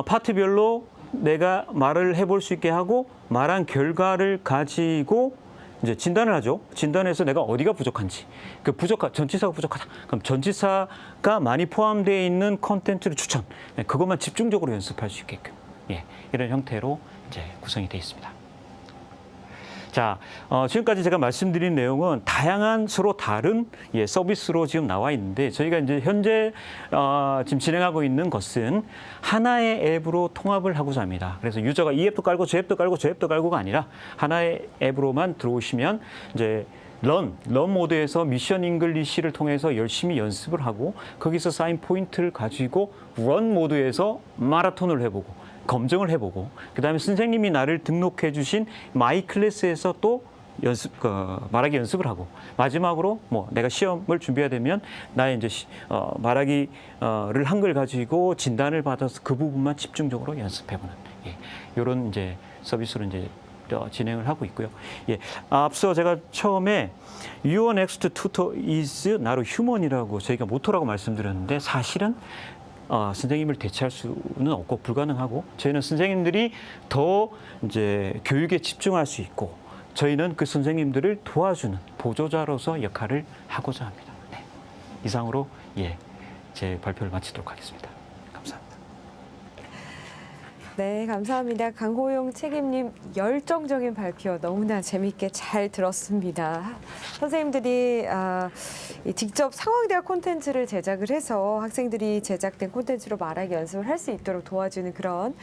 파트별로 내가 말을 해볼 수 있게 하고 말한 결과를 가지고 이제 진단을 하죠. 진단해서 내가 어디가 부족한지. 전치사가 부족하다. 그럼 전치사가 많이 포함되어 있는 콘텐츠를 추천. 그것만 집중적으로 연습할 수 있게끔. 예, 이런 형태로 이제 구성이 되어 있습니다. 자, 지금까지 제가 말씀드린 내용은 다양한 서로 다른 서비스로 지금 나와 있는데 저희가 이제 현재 지금 진행하고 있는 것은 하나의 앱으로 통합을 하고자 합니다. 그래서 유저가 이 앱도 깔고 저 앱도 깔고 저 앱도 깔고가 아니라 하나의 앱으로만 들어오시면 이제 런 모드에서 미션 잉글리시를 통해서 열심히 연습을 하고 거기서 쌓인 포인트를 가지고 런 모드에서 마라톤을 해보고 검증을 해보고 그다음에 선생님이 나를 등록해 주신 마이 클래스에서 또 말하기 연습을 하고 마지막으로 뭐 내가 시험을 준비해야 되면 나의 이제 말하기를 한글 가지고 진단을 받아서 그 부분만 집중적으로 연습해보는 이런 이제 서비스로 이제 진행을 하고 있고요. 예, 앞서 제가 처음에 Your next tutor is 나로 휴먼이라고 저희가 모토라고 말씀드렸는데 사실은 선생님을 대체할 수는 없고 불가능하고 저희는 선생님들이 더 이제 교육에 집중할 수 있고 저희는 그 선생님들을 도와주는 보조자로서 역할을 하고자 합니다. 네. 이상으로 제 발표를 마치도록 하겠습니다. 감사합니다. 네, 감사합니다. 강호용 책임님 열정적인 발표 너무나 재미있게 잘 들었습니다. 선생님들이 직접 상황대학 콘텐츠를 제작을 해서 학생들이 제작된 콘텐츠로 말하기 연습을 할 수 있도록 도와주는 그런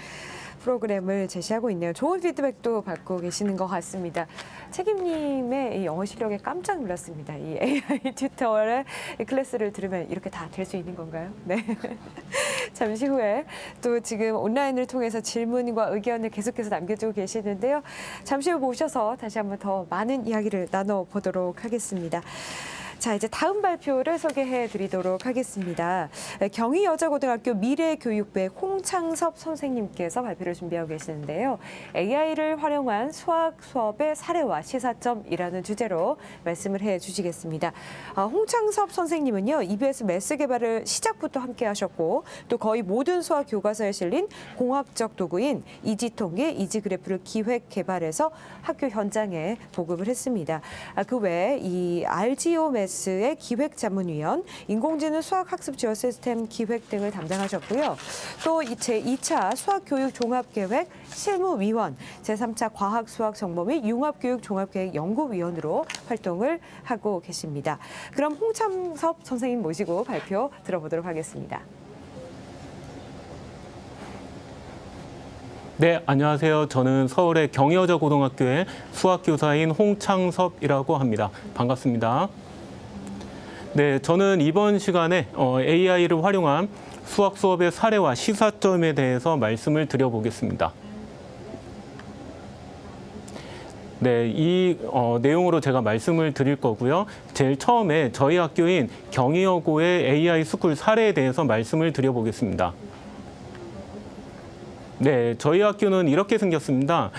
프로그램을 제시하고 있네요. 좋은 피드백도 받고 계시는 것 같습니다. 책임님의 이 영어 실력에 깜짝 놀랐습니다. 이 AI 튜터의 클래스를 들으면 이렇게 다 될 수 있는 건가요? 네. 잠시 후에 또 지금 온라인을 통해서 질문과 의견을 계속해서 남겨주고 계시는데요. 잠시 후 모셔서 다시 한번 더 많은 이야기를 나눠보도록 하겠습니다. 자, 이제 다음 발표를 소개해 드리도록 하겠습니다. 경희여자고등학교 미래교육부의 홍창섭 선생님께서 발표를 준비하고 계시는데요. AI를 활용한 수학 수업의 사례와 시사점이라는 주제로 말씀을 해 주시겠습니다. 홍창섭 선생님은요, EBS 매스 개발을 시작부터 함께 하셨고 또 거의 모든 수학 교과서에 실린 공학적 도구인 이지통계, 이지그래프를 기획 개발해서 학교 현장에 보급을 했습니다. 그 외에 이 RGO 매스의 기획자문위원, 인공지능 수학학습 지원 시스템 기획 등을 담당하셨고요. 또 제2차 수학교육 종합계획 실무위원, 제3차 과학수학 정보 및 융합교육 종합계획 연구위원으로 활동을 하고 계십니다. 그럼 홍창섭 선생님 모시고 발표 들어보도록 하겠습니다. 네, 안녕하세요. 저는 서울의 경희여자고등학교의 수학교사인 홍창섭이라고 합니다. 반갑습니다. 네, 저는 이번 시간에 AI를 활용한 수학 수업의 사례와 시사점에 대해서 말씀을 드려보겠습니다. 네, 이 내용으로 제가 말씀을 드릴 거고요. 제일 처음에 저희 학교인 경희여고의 AI 스쿨 사례에 대해서 말씀을 드려보겠습니다. 네, 저희 학교는 이렇게 생겼습니다.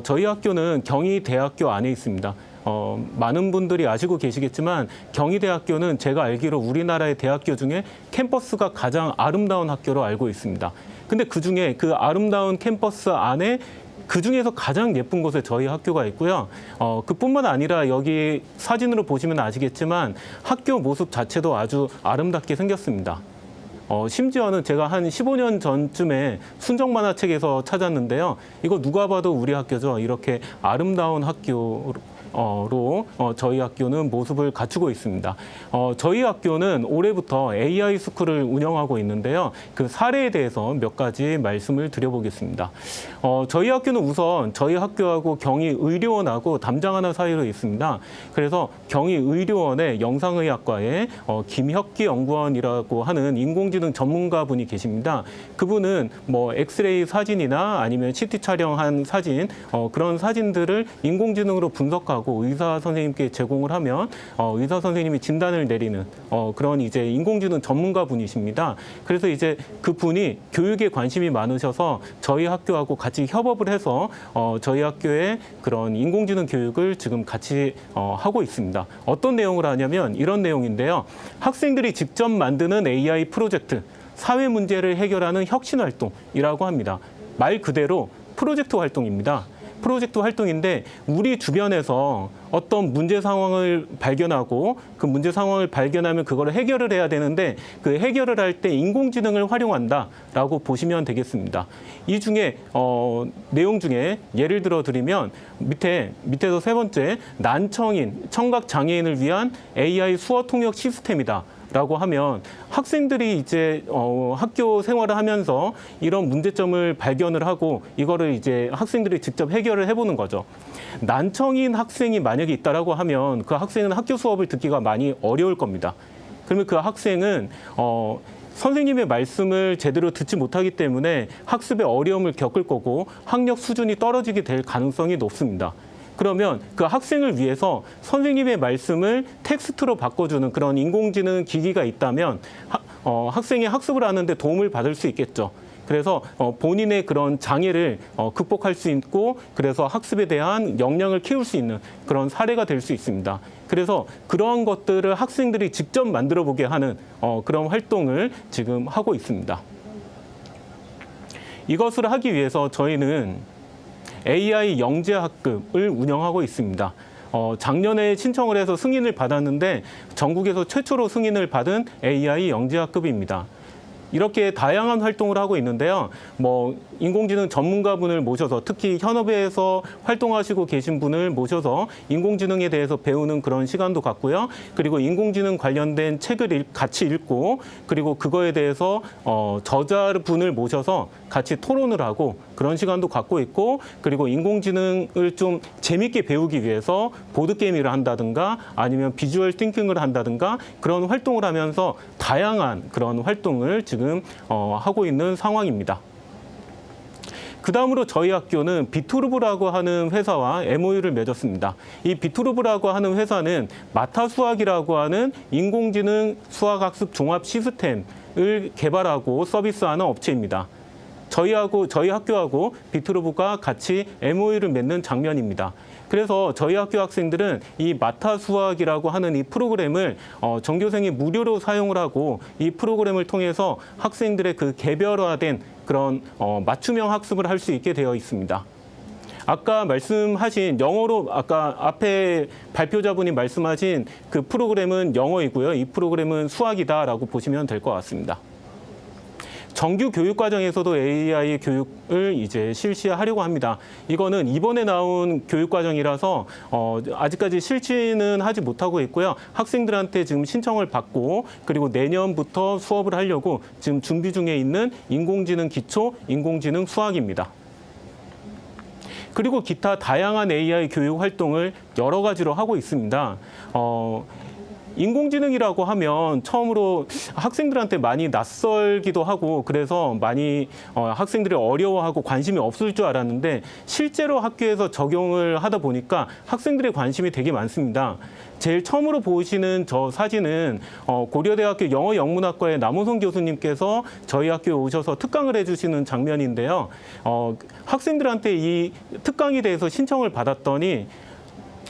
저희 학교는 경희대학교 안에 있습니다. 많은 분들이 아시고 계시겠지만 경희대학교는 제가 알기로 우리나라의 대학교 중에 캠퍼스가 가장 아름다운 학교로 알고 있습니다. 근데 그중에 그 아름다운 캠퍼스 안에 그중에서 가장 예쁜 곳에 저희 학교가 있고요. 그뿐만 아니라 여기 사진으로 보시면 아시겠지만 학교 모습 자체도 아주 아름답게 생겼습니다. 심지어는 제가 한 15년 전쯤에 순정만화책에서 찾았는데요. 이거 누가 봐도 우리 학교죠. 이렇게 아름다운 학교로 저희 학교는 모습을 갖추고 있습니다. 저희 학교는 올해부터 AI 스쿨을 운영하고 있는데요. 그 사례에 대해서 몇 가지 말씀을 드려보겠습니다. 저희 학교는 우선 저희 학교하고 경희의료원하고 담장하나 사이로 있습니다. 그래서 경희의료원의 영상의학과에 김혁기 연구원이라고 하는 인공지능 전문가분이 계십니다. 그분은 뭐 엑스레이 사진이나 아니면 CT 촬영한 사진, 그런 사진들을 인공지능으로 분석하고 의사 선생님께 제공을 하면 의사 선생님이 진단을 내리는 그런 이제 인공지능 전문가 분이십니다. 그래서 이제 그 분이 교육에 관심이 많으셔서 저희 학교하고 같이 협업을 해서 저희 학교의 그런 인공지능 교육을 지금 같이 하고 있습니다. 어떤 내용을 하냐면 이런 내용인데요. 학생들이 직접 만드는 AI 프로젝트, 사회 문제를 해결하는 혁신 활동이라고 합니다. 말 그대로 프로젝트 활동입니다. 프로젝트 활동인데 우리 주변에서 어떤 문제 상황을 발견하고 그 문제 상황을 발견하면 그걸 해결을 해야 되는데 그 해결을 할 때 인공지능을 활용한다라고 보시면 되겠습니다. 이 중에 내용 중에 예를 들어 드리면 밑에서 세 번째 난청인, 청각 장애인을 위한 AI 수어 통역 시스템이다. 라고 하면 학생들이 이제 학교 생활을 하면서 이런 문제점을 발견을 하고 이거를 이제 학생들이 직접 해결을 해보는 거죠. 난청인 학생이 만약에 있다라고 하면 그 학생은 학교 수업을 듣기가 많이 어려울 겁니다. 그러면 그 학생은 선생님의 말씀을 제대로 듣지 못하기 때문에 학습에 어려움을 겪을 거고 학력 수준이 떨어지게 될 가능성이 높습니다. 그러면 그 학생을 위해서 선생님의 말씀을 텍스트로 바꿔주는 그런 인공지능 기기가 있다면 학생이 학습을 하는데 도움을 받을 수 있겠죠. 그래서 본인의 그런 장애를 극복할 수 있고 그래서 학습에 대한 역량을 키울 수 있는 그런 사례가 될 수 있습니다. 그래서 그런 것들을 학생들이 직접 만들어 보게 하는 그런 활동을 지금 하고 있습니다. 이것을 하기 위해서 저희는 AI 영재학급을 운영하고 있습니다. 작년에 신청을 해서 승인을 받았는데 전국에서 최초로 승인을 받은 AI 영재학급입니다. 이렇게 다양한 활동을 하고 있는데요. 뭐 인공지능 전문가분을 모셔서 특히 현업에서 활동하시고 계신 분을 모셔서 인공지능에 대해서 배우는 그런 시간도 갖고요. 그리고 인공지능 관련된 책을 같이 읽고 그리고 그거에 대해서 저자분을 모셔서 같이 토론을 하고 그런 시간도 갖고 있고 그리고 인공지능을 좀 재밌게 배우기 위해서 보드게임을 한다든가 아니면 비주얼 띵킹을 한다든가 그런 활동을 하면서 다양한 그런 활동을 지금 하고 있는 상황입니다. 그 다음으로 저희 학교는 비투르브라고 하는 회사와 MOU를 맺었습니다. 이 비투르브라고 하는 회사는 마타수학이라고 하는 인공지능 수학학습 종합 시스템을 개발하고 서비스하는 업체입니다. 저희 학교하고 비투르브가 같이 MOU를 맺는 장면입니다. 그래서 저희 학교 학생들은 이 마타수학이라고 하는 이 프로그램을 전교생이 무료로 사용을 하고 이 프로그램을 통해서 학생들의 그 개별화된 그런 맞춤형 학습을 할 수 있게 되어 있습니다. 아까 말씀하신 영어로 아까 앞에 발표자분이 말씀하신 그 프로그램은 영어이고요. 이 프로그램은 수학이다라고 보시면 될 것 같습니다. 정규 교육 과정에서도 AI 교육을 이제 실시하려고 합니다. 이거는 이번에 나온 교육 과정이라서 아직까지 실시는 하지 못하고 있고요. 학생들한테 지금 신청을 받고 그리고 내년부터 수업을 하려고 지금 준비 중에 있는 인공지능 기초, 인공지능 수학입니다. 그리고 기타 다양한 AI 교육 활동을 여러 가지로 하고 있습니다. 인공지능이라고 하면 처음으로 학생들한테 많이 낯설기도 하고 그래서 많이 학생들이 어려워하고 관심이 없을 줄 알았는데 실제로 학교에서 적용을 하다 보니까 학생들의 관심이 되게 많습니다. 제일 처음으로 보시는 저 사진은 고려대학교 영어영문학과의 남우성 교수님께서 저희 학교에 오셔서 특강을 해주시는 장면인데요. 학생들한테 이 특강에 대해서 신청을 받았더니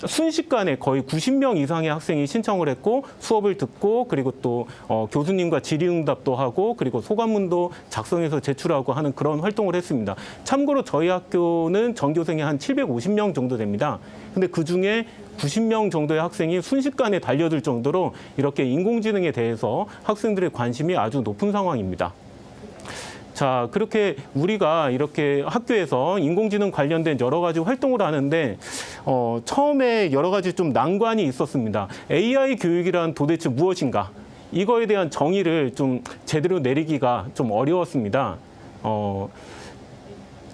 순식간에 거의 90명 이상의 학생이 신청을 했고 수업을 듣고 그리고 또 교수님과 질의응답도 하고 그리고 소감문도 작성해서 제출하고 하는 그런 활동을 했습니다. 참고로 저희 학교는 전교생이 한 750명 정도 됩니다. 근데 그중에 90명 정도의 학생이 순식간에 달려들 정도로 이렇게 인공지능에 대해서 학생들의 관심이 아주 높은 상황입니다. 자, 그렇게 우리가 이렇게 학교에서 인공지능 관련된 여러 가지 활동을 하는데 처음에 여러 가지 좀 난관이 있었습니다. AI 교육이란 도대체 무엇인가? 이거에 대한 정의를 좀 제대로 내리기가 좀 어려웠습니다.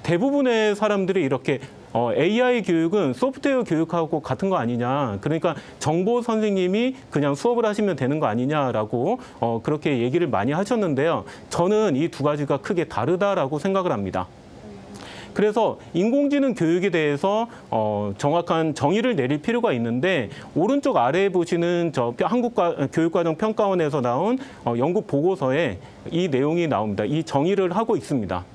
대부분의 사람들이 이렇게 AI 교육은 소프트웨어 교육하고 같은 거 아니냐. 그러니까 정보 선생님이 그냥 수업을 하시면 되는 거 아니냐라고 그렇게 얘기를 많이 하셨는데요. 저는 이 두 가지가 크게 다르다라고 생각을 합니다. 그래서 인공지능 교육에 대해서 정확한 정의를 내릴 필요가 있는데 오른쪽 아래에 보시는 저 한국교육과정평가원에서 나온 연구 보고서에 이 내용이 나옵니다. 이 정의를 하고 있습니다.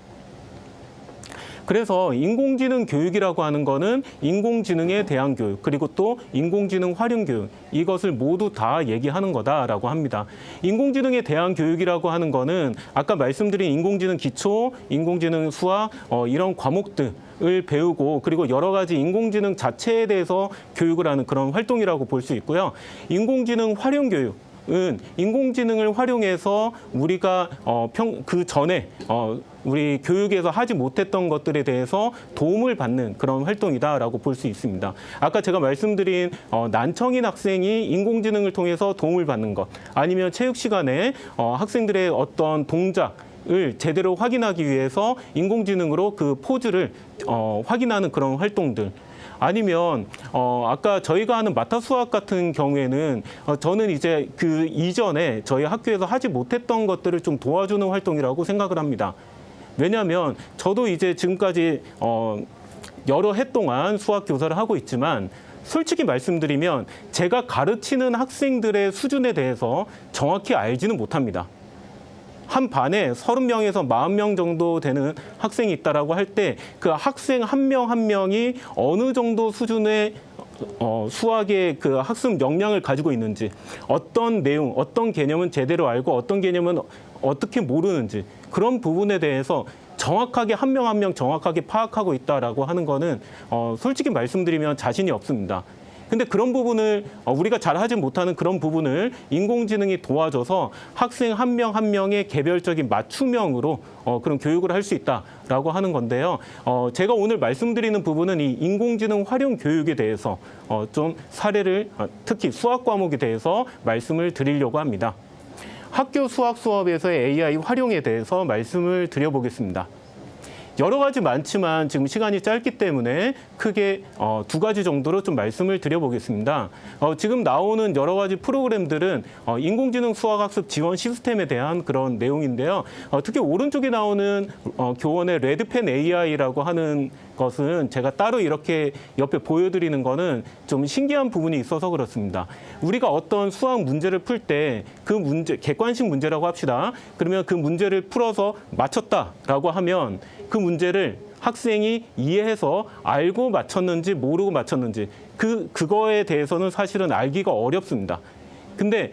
그래서 인공지능 교육이라고 하는 거는 인공지능에 대한 교육, 그리고 또 인공지능 활용 교육, 이것을 모두 다 얘기하는 거다라고 합니다. 인공지능에 대한 교육이라고 하는 거는 아까 말씀드린 인공지능 기초, 인공지능 수학, 이런 과목들을 배우고 그리고 여러 가지 인공지능 자체에 대해서 교육을 하는 그런 활동이라고 볼 수 있고요. 인공지능 활용 교육. 은 인공지능을 활용해서 우리가 그 전에 우리 교육에서 하지 못했던 것들에 대해서 도움을 받는 그런 활동이다라고 볼 수 있습니다. 아까 제가 말씀드린 난청인 학생이 인공지능을 통해서 도움을 받는 것, 아니면 체육 시간에 학생들의 어떤 동작을 제대로 확인하기 위해서 인공지능으로 그 포즈를 확인하는 그런 활동들. 아니면 아까 저희가 하는 마타 수학 같은 경우에는 저는 이제 그 이전에 저희 학교에서 하지 못했던 것들을 좀 도와주는 활동이라고 생각을 합니다. 왜냐하면 저도 이제 지금까지 여러 해 동안 수학 교사를 하고 있지만 솔직히 말씀드리면 제가 가르치는 학생들의 수준에 대해서 정확히 알지는 못합니다. 한 반에 30명에서 40명 정도 되는 학생이 있다라고 할 때 그 학생 한 명 한 명이 어느 정도 수준의 수학의 그 학습 역량을 가지고 있는지, 어떤 내용, 어떤 개념은 제대로 알고 어떤 개념은 어떻게 모르는지 그런 부분에 대해서 정확하게 한 명 한 명 정확하게 파악하고 있다라고 하는 거는 솔직히 말씀드리면 자신이 없습니다. 근데 그런 부분을 우리가 잘 하지 못하는 그런 부분을 인공지능이 도와줘서 학생 한 명 한 명의 개별적인 맞춤형으로 그런 교육을 할 수 있다라고 하는 건데요. 제가 오늘 말씀드리는 부분은 이 인공지능 활용 교육에 대해서 좀 사례를 특히 수학 과목에 대해서 말씀을 드리려고 합니다. 학교 수학 수업에서의 AI 활용에 대해서 말씀을 드려보겠습니다. 여러 가지 많지만 지금 시간이 짧기 때문에 크게 두 가지 정도로 좀 말씀을 드려보겠습니다. 지금 나오는 여러 가지 프로그램들은 인공지능 수학학습 지원 시스템에 대한 그런 내용인데요. 특히 오른쪽에 나오는 교원의 레드펜 AI라고 하는 것은 제가 따로 이렇게 옆에 보여드리는 거는 좀 신기한 부분이 있어서 그렇습니다. 우리가 어떤 수학 문제를 풀 때 그 문제, 객관식 문제라고 합시다. 그러면 그 문제를 풀어서 맞췄다라고 하면 그 문제를 학생이 이해해서 알고 맞췄는지 모르고 맞췄는지 그거에 대해서는 사실은 알기가 어렵습니다. 근데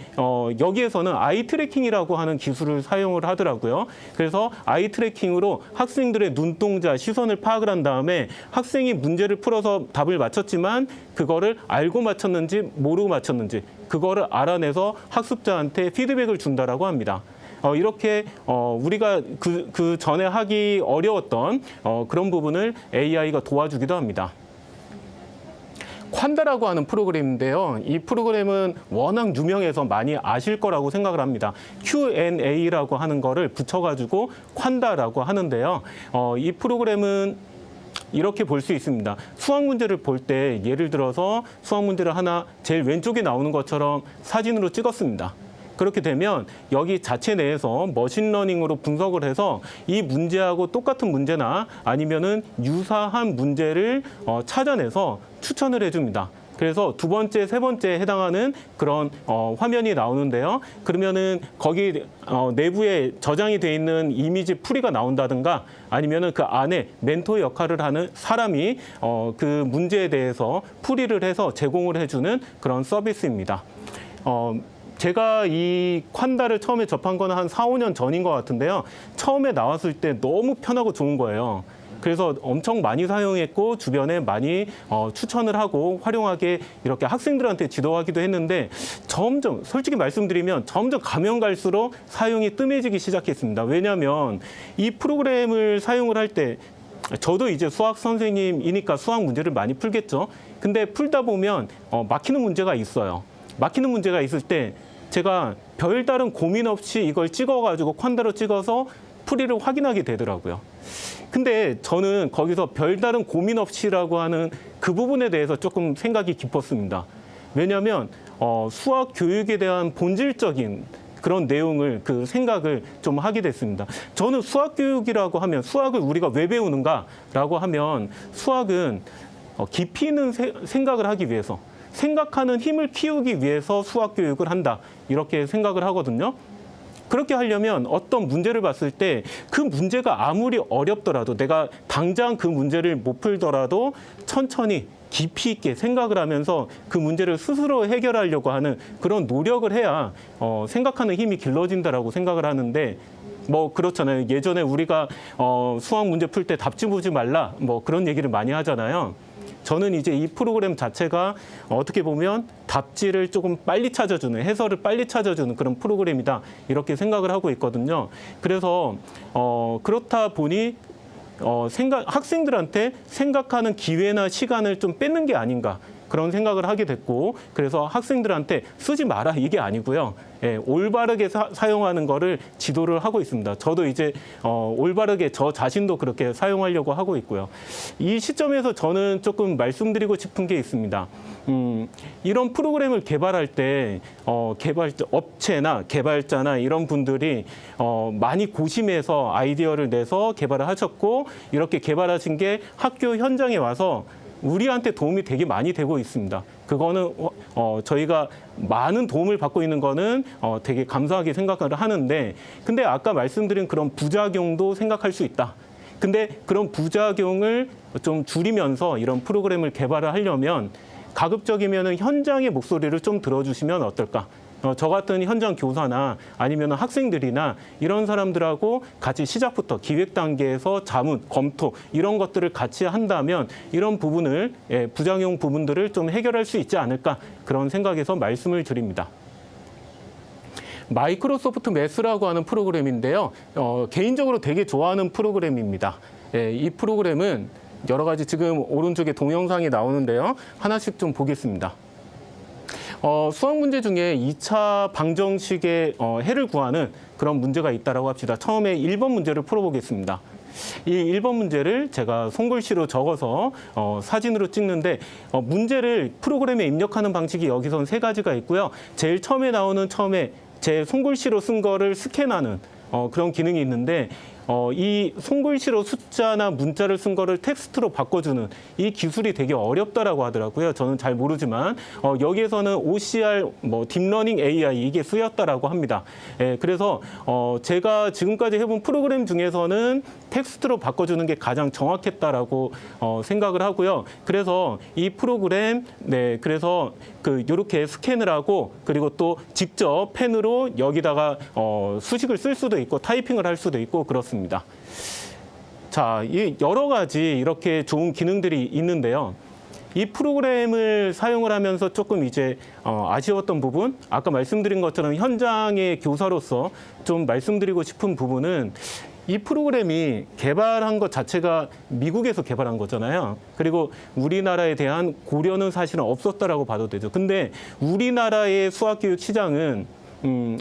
여기에서는 아이 트래킹이라고 하는 기술을 사용을 하더라고요. 그래서 아이 트래킹으로 학생들의 눈동자, 시선을 파악을 한 다음에 학생이 문제를 풀어서 답을 맞췄지만 그거를 알고 맞췄는지 모르고 맞췄는지 그거를 알아내서 학습자한테 피드백을 준다라고 합니다. 이렇게 우리가 그 전에 하기 어려웠던 그런 부분을 AI가 도와주기도 합니다. 콴다라고 하는 프로그램인데요. 이 프로그램은 워낙 유명해서 많이 아실 거라고 생각을 합니다. Q&A라고 하는 거를 붙여가지고 콴다라고 하는데요. 이 프로그램은 이렇게 볼 수 있습니다. 수학 문제를 볼 때 예를 들어서 수학 문제를 하나 제일 왼쪽에 나오는 것처럼 사진으로 찍었습니다. 그렇게 되면 여기 자체 내에서 머신러닝으로 분석을 해서 이 문제하고 똑같은 문제나 아니면은 유사한 문제를 찾아내서 추천을 해줍니다. 그래서 두 번째, 세 번째에 해당하는 그런 화면이 나오는데요. 그러면은 거기 내부에 저장이 돼 있는 이미지 풀이가 나온다든가 아니면은 그 안에 멘토 역할을 하는 사람이 그 문제에 대해서 풀이를 해서 제공을 해주는 그런 서비스입니다. 제가 이 콴다를 처음에 접한 거는 한 4, 5년 전인 것 같은데요. 처음에 나왔을 때 너무 편하고 좋은 거예요. 그래서 엄청 많이 사용했고 주변에 많이 추천을 하고 활용하게 이렇게 학생들한테 지도하기도 했는데 점점 솔직히 말씀드리면 점점 가면 갈수록 사용이 뜸해지기 시작했습니다. 왜냐하면 이 프로그램을 사용을 할 때 저도 이제 수학 선생님이니까 수학 문제를 많이 풀겠죠. 근데 풀다 보면 막히는 문제가 있어요. 막히는 문제가 있을 때 제가 별다른 고민 없이 이걸 찍어가지고 콴다로 찍어서 풀이를 확인하게 되더라고요. 근데 저는 거기서 별다른 고민 없이라고 하는 그 부분에 대해서 조금 생각이 깊었습니다. 왜냐하면 수학 교육에 대한 본질적인 그런 내용을 그 생각을 좀 하게 됐습니다. 저는 수학 교육이라고 하면 수학을 우리가 왜 배우는가라고 하면 수학은 깊이 있는 생각을 하기 위해서 생각하는 힘을 키우기 위해서 수학 교육을 한다. 이렇게 생각을 하거든요. 그렇게 하려면 어떤 문제를 봤을 때 그 문제가 아무리 어렵더라도 내가 당장 그 문제를 못 풀더라도 천천히 깊이 있게 생각을 하면서 그 문제를 스스로 해결하려고 하는 그런 노력을 해야 생각하는 힘이 길러진다라고 생각을 하는데 뭐 그렇잖아요. 예전에 우리가 수학 문제 풀 때 답지 보지 말라 뭐 그런 얘기를 많이 하잖아요. 저는 이제 이 프로그램 자체가 어떻게 보면 답지를 조금 빨리 찾아주는, 해설을 빨리 찾아주는 그런 프로그램이다. 이렇게 생각을 하고 있거든요. 그래서 그렇다 보니 학생들한테 생각하는 기회나 시간을 좀 뺏는 게 아닌가. 그런 생각을 하게 됐고, 그래서 학생들한테 쓰지 마라 이게 아니고요. 예, 올바르게 사용하는 거를 지도를 하고 있습니다. 저도 이제 올바르게 저 자신도 그렇게 사용하려고 하고 있고요. 이 시점에서 저는 조금 말씀드리고 싶은 게 있습니다. 이런 프로그램을 개발할 때 업체나 개발자나 이런 분들이 많이 고심해서 아이디어를 내서 개발을 하셨고 이렇게 개발하신 게 학교 현장에 와서 우리한테 도움이 되게 많이 되고 있습니다. 그거는 저희가 많은 도움을 받고 있는 거는 되게 감사하게 생각을 하는데 근데 아까 말씀드린 그런 부작용도 생각할 수 있다. 근데 그런 부작용을 좀 줄이면서 이런 프로그램을 개발을 하려면 가급적이면 현장의 목소리를 좀 들어주시면 어떨까? 저 같은 현장 교사나 아니면 학생들이나 이런 사람들하고 같이 시작부터 기획 단계에서 자문, 검토 이런 것들을 같이 한다면 이런 부분을 부작용 부분들을 좀 해결할 수 있지 않을까 그런 생각에서 말씀을 드립니다. 마이크로소프트 매스라고 하는 프로그램인데요. 개인적으로 되게 좋아하는 프로그램입니다. 이 프로그램은 여러 가지 지금 오른쪽에 동영상이 나오는데요. 하나씩 좀 보겠습니다. 수학 문제 중에 2차 방정식의 해를 구하는 그런 문제가 있다고 합시다. 처음에 1번 문제를 풀어보겠습니다. 이 1번 문제를 제가 손글씨로 적어서 사진으로 찍는데 문제를 프로그램에 입력하는 방식이 여기선 3가지가 있고요. 제일 처음에 나오는 제 손글씨로 쓴 거를 스캔하는 그런 기능이 있는데 이 손글씨로 숫자나 문자를 쓴 거를 텍스트로 바꿔주는 이 기술이 되게 어렵다라고 하더라고요. 저는 잘 모르지만 여기에서는 OCR, 딥러닝 AI 이게 쓰였다라고 합니다. 그래서 제가 지금까지 해본 프로그램 중에서는 텍스트로 바꿔주는 게 가장 정확했다라고 생각을 하고요. 그래서 이 프로그램, 그래서 이렇게 스캔을 하고 그리고 또 직접 펜으로 여기다가 수식을 쓸 수도 있고 타이핑을 할 수도 있고 그렇습니다. 자, 여러 가지 이렇게 좋은 기능들이 있는데요. 이 프로그램을 사용을 하면서 조금 이제 아쉬웠던 부분, 아까 말씀드린 것처럼 현장의 교사로서 좀 말씀드리고 싶은 부분은 이 프로그램이 개발한 것 자체가 미국에서 개발한 거잖아요. 그리고 우리나라에 대한 고려는 사실은 없었다라고 봐도 되죠. 근데 우리나라의 수학교육 시장은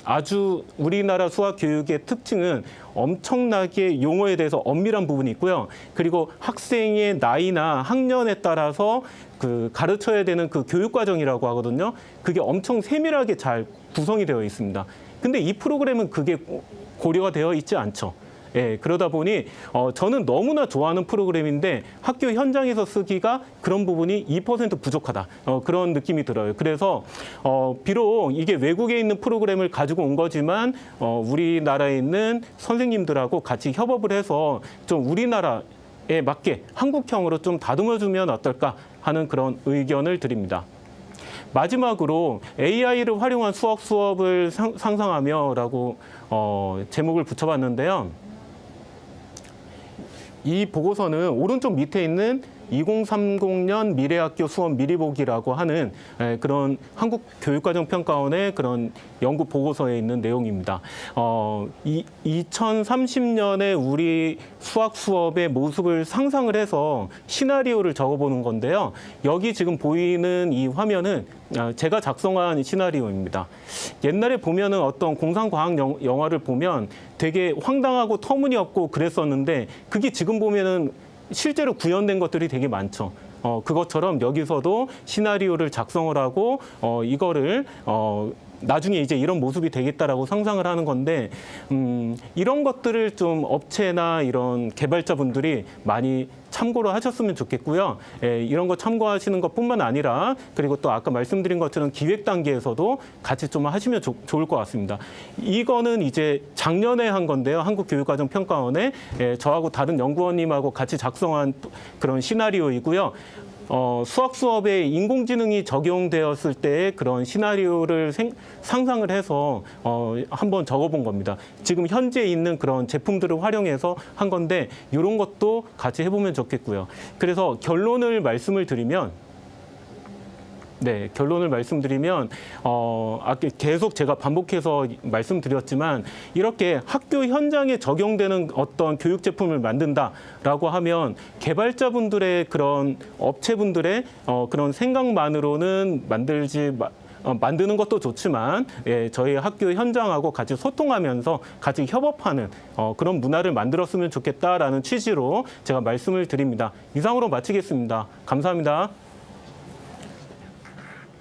아주 우리나라 수학 교육의 특징은 엄청나게 용어에 대해서 엄밀한 부분이 있고요. 그리고 학생의 나이나 학년에 따라서 그 가르쳐야 되는 그 교육 과정이라고 하거든요. 그게 엄청 세밀하게 잘 구성이 되어 있습니다. 근데 이 프로그램은 그게 고려가 되어 있지 않죠. 예, 그러다 보니 저는 너무나 좋아하는 프로그램인데 학교 현장에서 쓰기가 그런 부분이 2% 부족하다. 그런 느낌이 들어요. 그래서 비록 이게 외국에 있는 프로그램을 가지고 온 거지만 우리나라에 있는 선생님들하고 같이 협업을 해서 좀 우리나라에 맞게 한국형으로 좀 다듬어주면 어떨까 하는 그런 의견을 드립니다. 마지막으로 AI를 활용한 수학 수업을 상상하며라고 제목을 붙여봤는데요. 이 보고서는 오른쪽 밑에 있는 2030년 미래학교 수업 미리 보기라고 하는 그런 한국교육과정평가원의 그런 연구 보고서에 있는 내용입니다. 2030년에 우리 수학 수업의 모습을 상상을 해서 시나리오를 적어보는 건데요. 여기 지금 보이는 이 화면은 제가 작성한 시나리오입니다. 옛날에 보면은 어떤 공상과학 영화를 보면 되게 황당하고 터무니없고 그랬었는데 그게 지금 보면은 실제로 구현된 것들이 되게 많죠. 그것처럼 여기서도 시나리오를 작성을 하고 이거를 나중에 이제 이런 모습이 되겠다라고 상상을 하는 건데 이런 것들을 좀 업체나 이런 개발자분들이 많이 참고를 하셨으면 좋겠고요. 이런 거 참고하시는 것뿐만 아니라 그리고 또 아까 말씀드린 것처럼 기획 단계에서도 같이 좀 하시면 좋을 것 같습니다. 이거는 이제 작년에 한 건데요. 한국교육과정평가원에 저하고 다른 연구원님하고 같이 작성한 그런 시나리오이고요. 수학 수업에 인공지능이 적용되었을 때의 그런 시나리오를 상상을 해서 한번 적어본 겁니다. 지금 현재 있는 그런 제품들을 활용해서 한 건데 이런 것도 같이 해보면 좋겠고요. 그래서 결론을 말씀드리면 아까 계속 제가 반복해서 말씀드렸지만 이렇게 학교 현장에 적용되는 어떤 교육 제품을 만든다라고 하면 개발자분들의 그런 업체분들의 그런 생각만으로는 만드는 것도 좋지만 저희 학교 현장하고 같이 소통하면서 같이 협업하는 그런 문화를 만들었으면 좋겠다라는 취지로 제가 말씀을 드립니다. 이상으로 마치겠습니다. 감사합니다.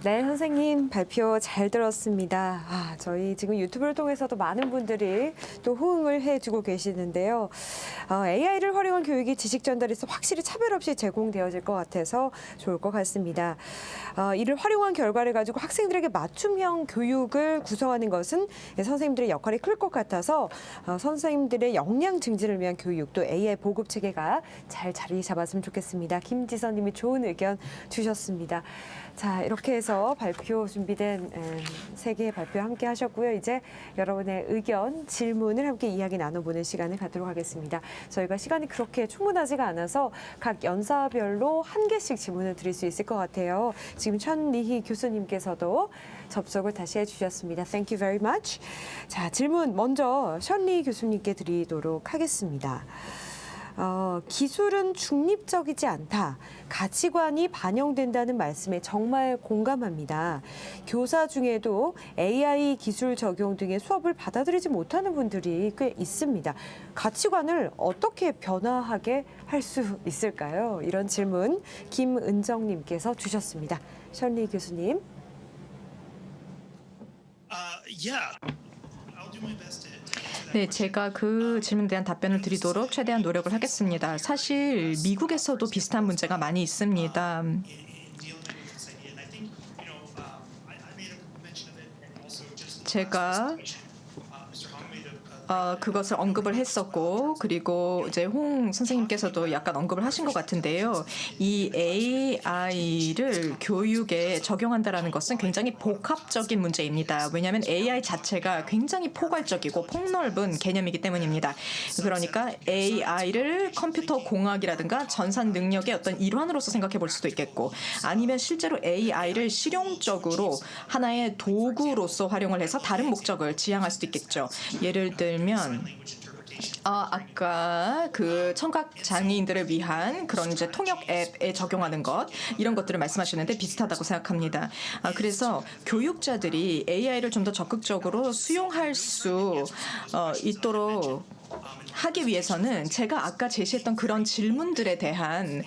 네, 선생님 발표 잘 들었습니다. 저희 지금 유튜브를 통해서도 많은 분들이 또 호응을 해주고 계시는데요. AI를 활용한 교육이 지식 전달에서 확실히 차별 없이 제공되어질 것 같아서 좋을 것 같습니다. 이를 활용한 결과를 가지고 학생들에게 맞춤형 교육을 구성하는 것은 선생님들의 역할이 클 것 같아서 선생님들의 역량 증진을 위한 교육 또 AI 보급 체계가 잘 자리 잡았으면 좋겠습니다. 김지선 님이 좋은 의견 주셨습니다. 자, 이렇게 해서 발표 준비된 세 개의 발표 함께 하셨고요. 이제 여러분의 의견, 질문을 함께 이야기 나눠보는 시간을 갖도록 하겠습니다. 저희가 시간이 그렇게 충분하지가 않아서 각 연사별로 한 개씩 질문을 드릴 수 있을 것 같아요. 지금 천리희 교수님께서도 접속을 다시 해주셨습니다. Thank you very much. 자, 질문 먼저 천리희 교수님께 드리도록 하겠습니다. 기술은 중립적이지 않다. 가치관이 반영된다는 말씀에 정말 공감합니다. 교사 중에도 AI 기술 적용 등의 수업을 받아들이지 못하는 분들이 꽤 있습니다. 가치관을 어떻게 변화하게 할 수 있을까요? 이런 질문 김은정님께서 주셨습니다. 션리 교수님. Yeah, I'll do my best to 네, 제가 그 질문에 대한 답변을 드리도록 최대한 노력을 하겠습니다. 사실 미국에서도 비슷한 문제가 많이 있습니다. in dealing with this idea, and I think I made a mention of it, and also just 제가 Mr. Hong made a 그것을 언급을 했었고 그리고 이제 홍 선생님께서도 약간 언급을 하신 것 같은데요. 이 AI를 교육에 적용한다라는 것은 굉장히 복합적인 문제입니다. 왜냐하면 AI 자체가 굉장히 포괄적이고 폭넓은 개념이기 때문입니다. 그러니까 AI를 컴퓨터 공학이라든가 전산 능력의 어떤 일환으로서 생각해 볼 수도 있겠고 아니면 실제로 AI를 실용적으로 하나의 도구로서 활용을 해서 다른 목적을 지향할 수도 있겠죠. 예를 들면 아까 그 청각 장애인들을 위한 그런 이제 통역 앱에 적용하는 것 이런 것들을 말씀하셨는데 비슷하다고 생각합니다. 그래서 교육자들이 AI를 좀 더 적극적으로 수용할 수 있도록 하기 위해서는 제가 아까 제시했던 그런 질문들에 대한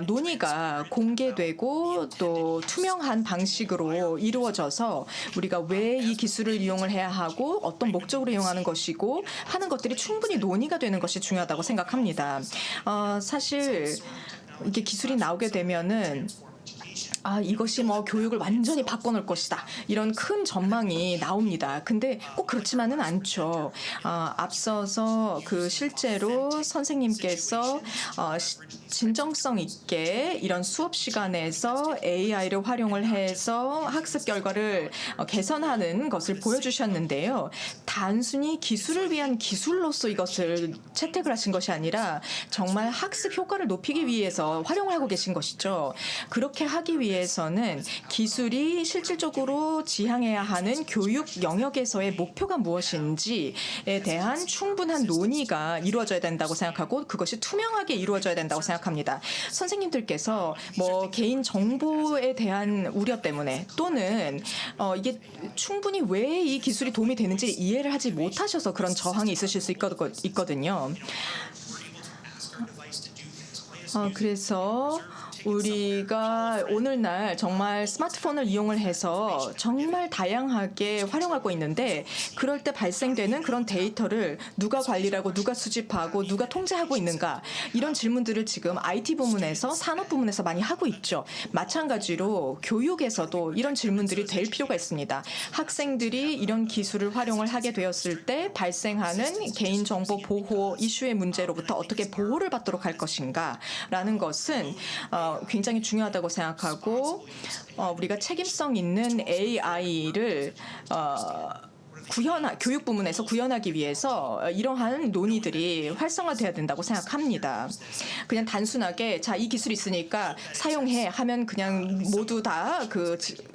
논의가 공개되고 또 투명한 방식으로 이루어져서 우리가 왜 이 기술을 이용을 해야 하고 어떤 목적으로 이용하는 것이고 하는 것들이 충분히 논의가 되는 것이 중요하다고 생각합니다. 사실 이게 기술이 나오게 되면은 이것이 뭐 교육을 완전히 바꿔놓을 것이다. 이런 큰 전망이 나옵니다. 근데 꼭 그렇지만은 않죠. 앞서서 그 실제로 선생님께서 진정성 있게 이런 수업 시간에서 AI를 활용을 해서 학습 결과를 개선하는 것을 보여주셨는데요. 단순히 기술을 위한 기술로서 이것을 채택을 하신 것이 아니라 정말 학습 효과를 높이기 위해서 활용을 하고 계신 것이죠. 그렇게 하기 위해서는 기술이 실질적으로 지향해야 하는 교육 영역에서의 목표가 무엇인지에 대한 충분한 논의가 이루어져야 된다고 생각하고 그것이 투명하게 이루어져야 된다고 생각합니다. 선생님들께서 뭐 개인 정보에 대한 우려 때문에 또는 이게 충분히 왜 이 기술이 도움이 되는지 이해를 하지 못하셔서 그런 저항이 있으실 수 있거든요. 그래서 우리가 오늘날 정말 스마트폰을 이용을 해서 정말 다양하게 활용하고 있는데 그럴 때 발생되는 그런 데이터를 누가 관리하고 누가 수집하고 누가 통제하고 있는가 이런 질문들을 지금 IT 부문에서 산업 부문에서 많이 하고 있죠. 마찬가지로 교육에서도 이런 질문들이 될 필요가 있습니다. 학생들이 이런 기술을 활용을 하게 되었을 때 발생하는 개인정보 보호 이슈의 문제로부터 어떻게 보호를 받도록 할 것인가 라는 것은 굉장히 중요하다고 생각하고 우리가 책임성 있는 AI를 교육 부문에서 구현하기 위해서 이러한 논의들이 활성화돼야 된다고 생각합니다. 그냥 단순하게 이 기술이 있으니까 사용해 하면 그냥 모두 다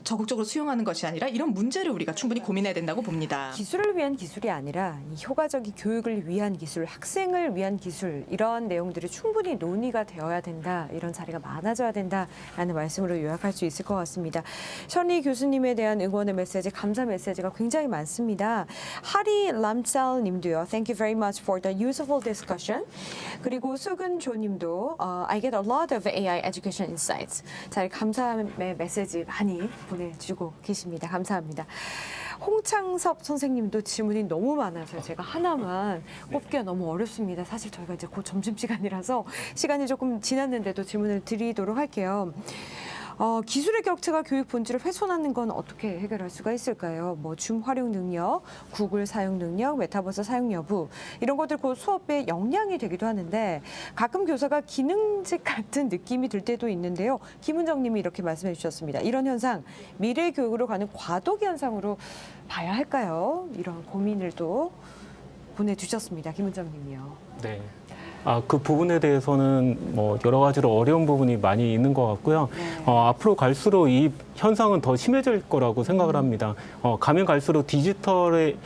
적극적으로 수용하는 것이 아니라 이런 문제를 우리가 충분히 고민해야 된다고 봅니다. 기술을 위한 기술이 아니라 이 효과적인 교육을 위한 기술, 학생을 위한 기술 이런 내용들이 충분히 논의가 되어야 된다. 이런 자리가 많아져야 된다라는 말씀으로 요약할 수 있을 것 같습니다. 션리 교수님에 대한 응원의 메시지, 감사 메시지가 굉장히 많습니다. 하리 람살 님도요. Thank you very much for the useful discussion. 그리고 수근조 님도 I get a lot of AI education insights. 잘 감사의 메시지 많이 보내주고 계십니다. 감사합니다. 홍창섭 선생님도 질문이 너무 많아서 제가 하나만 꼽기가 너무 어렵습니다. 사실 저희가 이제 곧 점심시간이라서 시간이 조금 지났는데도 질문을 드리도록 할게요. 기술의 격차가 교육 본질을 훼손하는 건 어떻게 해결할 수가 있을까요? 줌 활용 능력, 구글 사용 능력, 메타버스 사용 여부 이런 것들 곧 수업의 역량이 되기도 하는데 가끔 교사가 기능직 같은 느낌이 들 때도 있는데요. 김은정 님이 이렇게 말씀해 주셨습니다. 이런 현상, 미래 교육으로 가는 과도기 현상으로 봐야 할까요? 이런 고민을 또 보내주셨습니다. 김은정 님이요. 네. 그 부분에 대해서는 여러 가지로 어려운 부분이 많이 있는 것 같고요. 앞으로 갈수록 이 현상은 더 심해질 거라고 생각을 합니다. 가면 갈수록 디지털의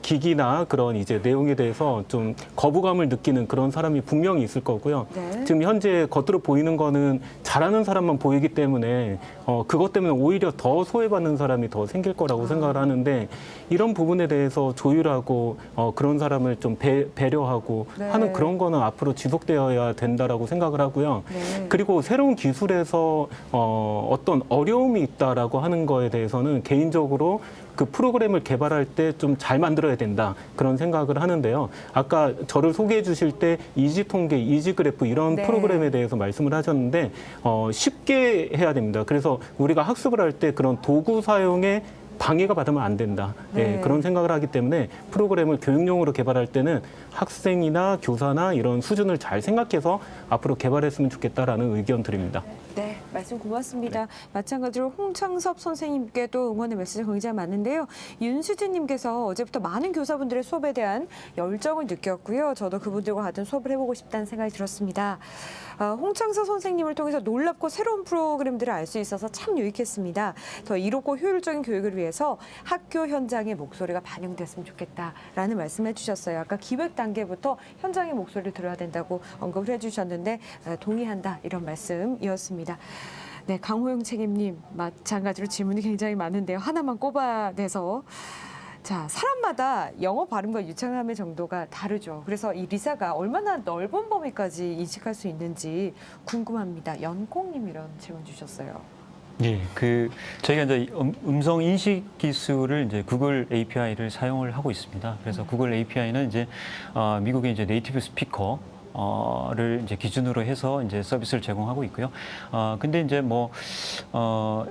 기기나 그런 이제 내용에 대해서 좀 거부감을 느끼는 그런 사람이 분명히 있을 거고요. 네. 지금 현재 겉으로 보이는 거는 잘하는 사람만 보이기 때문에 그것 때문에 오히려 더 소외받는 사람이 더 생길 거라고 생각을 하는데 이런 부분에 대해서 조율하고 그런 사람을 좀 배려하고 네. 하는 그런 거는 앞으로 지속되어야 된다라고 생각을 하고요. 네. 그리고 새로운 기술에서 어떤 어려움이 있다라고 하는 거에 대해서는 개인적으로 그 프로그램을 개발할 때 좀 잘 만들어야 된다 그런 생각을 하는데요. 아까 저를 소개해 주실 때 이지통계, 이지그래프 이런 네. 프로그램에 대해서 말씀을 하셨는데 쉽게 해야 됩니다. 그래서 우리가 학습을 할 때 그런 도구 사용에 방해가 받으면 안 된다. 네. 그런 생각을 하기 때문에 프로그램을 교육용으로 개발할 때는 학생이나 교사나 이런 수준을 잘 생각해서 앞으로 개발했으면 좋겠다라는 의견 드립니다. 네, 말씀 고맙습니다. 마찬가지로 홍창섭 선생님께도 응원의 메시지가 굉장히 많은데요. 윤수진님께서 어제부터 많은 교사분들의 수업에 대한 열정을 느꼈고요. 저도 그분들과 같은 수업을 해보고 싶다는 생각이 들었습니다. 홍창섭 선생님을 통해서 놀랍고 새로운 프로그램들을 알 수 있어서 참 유익했습니다. 더 이롭고 효율적인 교육을 위해서 학교 현장의 목소리가 반영됐으면 좋겠다라는 말씀을 해주셨어요. 아까 기획 단계부터 현장의 목소리를 들어야 된다고 언급을 해주셨는데 동의한다 이런 말씀이었습니다. 네, 강호영 책임님 마찬가지로 질문이 굉장히 많은데요. 하나만 꼽아내서 자, 사람마다 영어 발음과 유창함의 정도가 다르죠. 그래서 이 리사가 얼마나 넓은 범위까지 인식할 수 있는지 궁금합니다. 연콩님 이런 질문 주셨어요. 예, 저희가 이제 음성 인식 기술을 이제 구글 API를 사용을 하고 있습니다. 그래서 구글 API는 이제 미국의 이제 네이티브 스피커 를 이제 기준으로 해서 이제 서비스를 제공하고 있고요. 근데 이제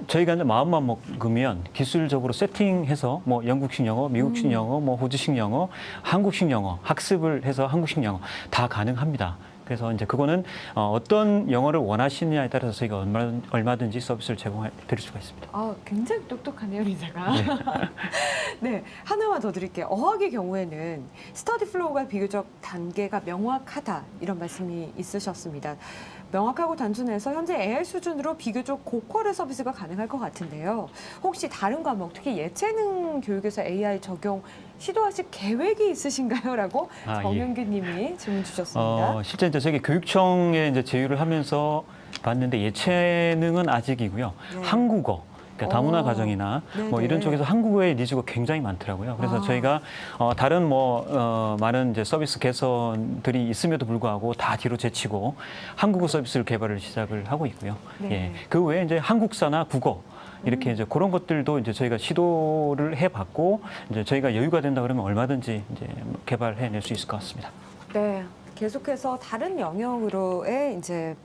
저희가 이제 마음만 먹으면 기술적으로 세팅해서 영국식 영어, 미국식 영어, 호주식 영어, 한국식 영어 학습을 해서 한국식 영어 다 가능합니다. 그래서 이제 그거는 어떤 영어를 원하시느냐에 따라서 저희가 얼마든지 서비스를 제공해 드릴 수가 있습니다. 굉장히 똑똑하네요, 리사가. 네, 하나만 더 드릴게요. 어학의 경우에는 스터디 플로우가 비교적 단계가 명확하다 이런 말씀이 있으셨습니다. 명확하고 단순해서 현재 AI 수준으로 비교적 고퀄의 서비스가 가능할 것 같은데요. 혹시 다른 과목, 특히 예체능 교육에서 AI 적용 시도하실 계획이 있으신가요? 라고 정현규 님이 질문 주셨습니다. 실제 이제 저기 교육청에 이제 제휴를 하면서 봤는데 예체능은 아직이고요. 네. 한국어. 그러니까 다문화 가정이나 이런 쪽에서 한국어의 니즈가 굉장히 많더라고요. 그래서 저희가 다른 많은 이제 서비스 개선들이 있음에도 불구하고 다 뒤로 제치고 한국어 서비스를 개발을 시작을 하고 있고요. 네. 예. 그 외에 이제 한국사나 국어 이렇게 이제 그런 것들도 이제 저희가 시도를 해봤고 이제 저희가 여유가 된다 그러면 얼마든지 이제 개발해낼 수 있을 것 같습니다. 네, 계속해서 다른 영역으로의 이제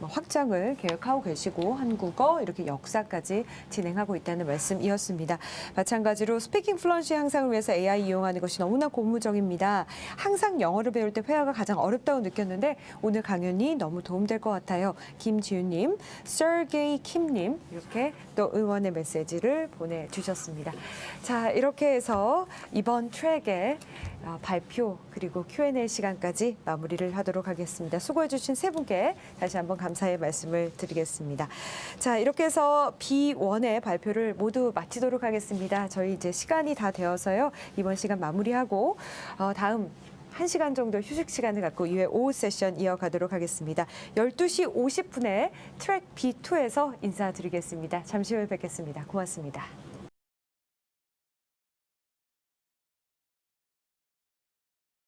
확장을 계획하고 계시고 한국어 이렇게 역사까지 진행하고 있다는 말씀이었습니다. 마찬가지로 스피킹 플루언시 향상을 위해서 AI 이용하는 것이 너무나 고무적입니다. 항상 영어를 배울 때 회화가 가장 어렵다고 느꼈는데 오늘 강연이 너무 도움될 것 같아요. 김지윤님, 서게이 킴님 이렇게 또 응원의 메시지를 보내주셨습니다. 자, 이렇게 해서 이번 트랙의 발표 그리고 Q&A 시간까지 마무리를 하도록 하겠습니다. 수고해주신 세 분께 다시 한번 감사의 말씀을 드리겠습니다. 자, 이렇게 해서 B1의 발표를 모두 마치도록 하겠습니다. 저희 이제 시간이 다 되어서요. 이번 시간 마무리하고 다음 1시간 정도 휴식 시간을 갖고 이후에 오후 세션 이어가도록 하겠습니다. 12시 50분에 트랙 B2에서 인사드리겠습니다. 잠시 후에 뵙겠습니다. 고맙습니다.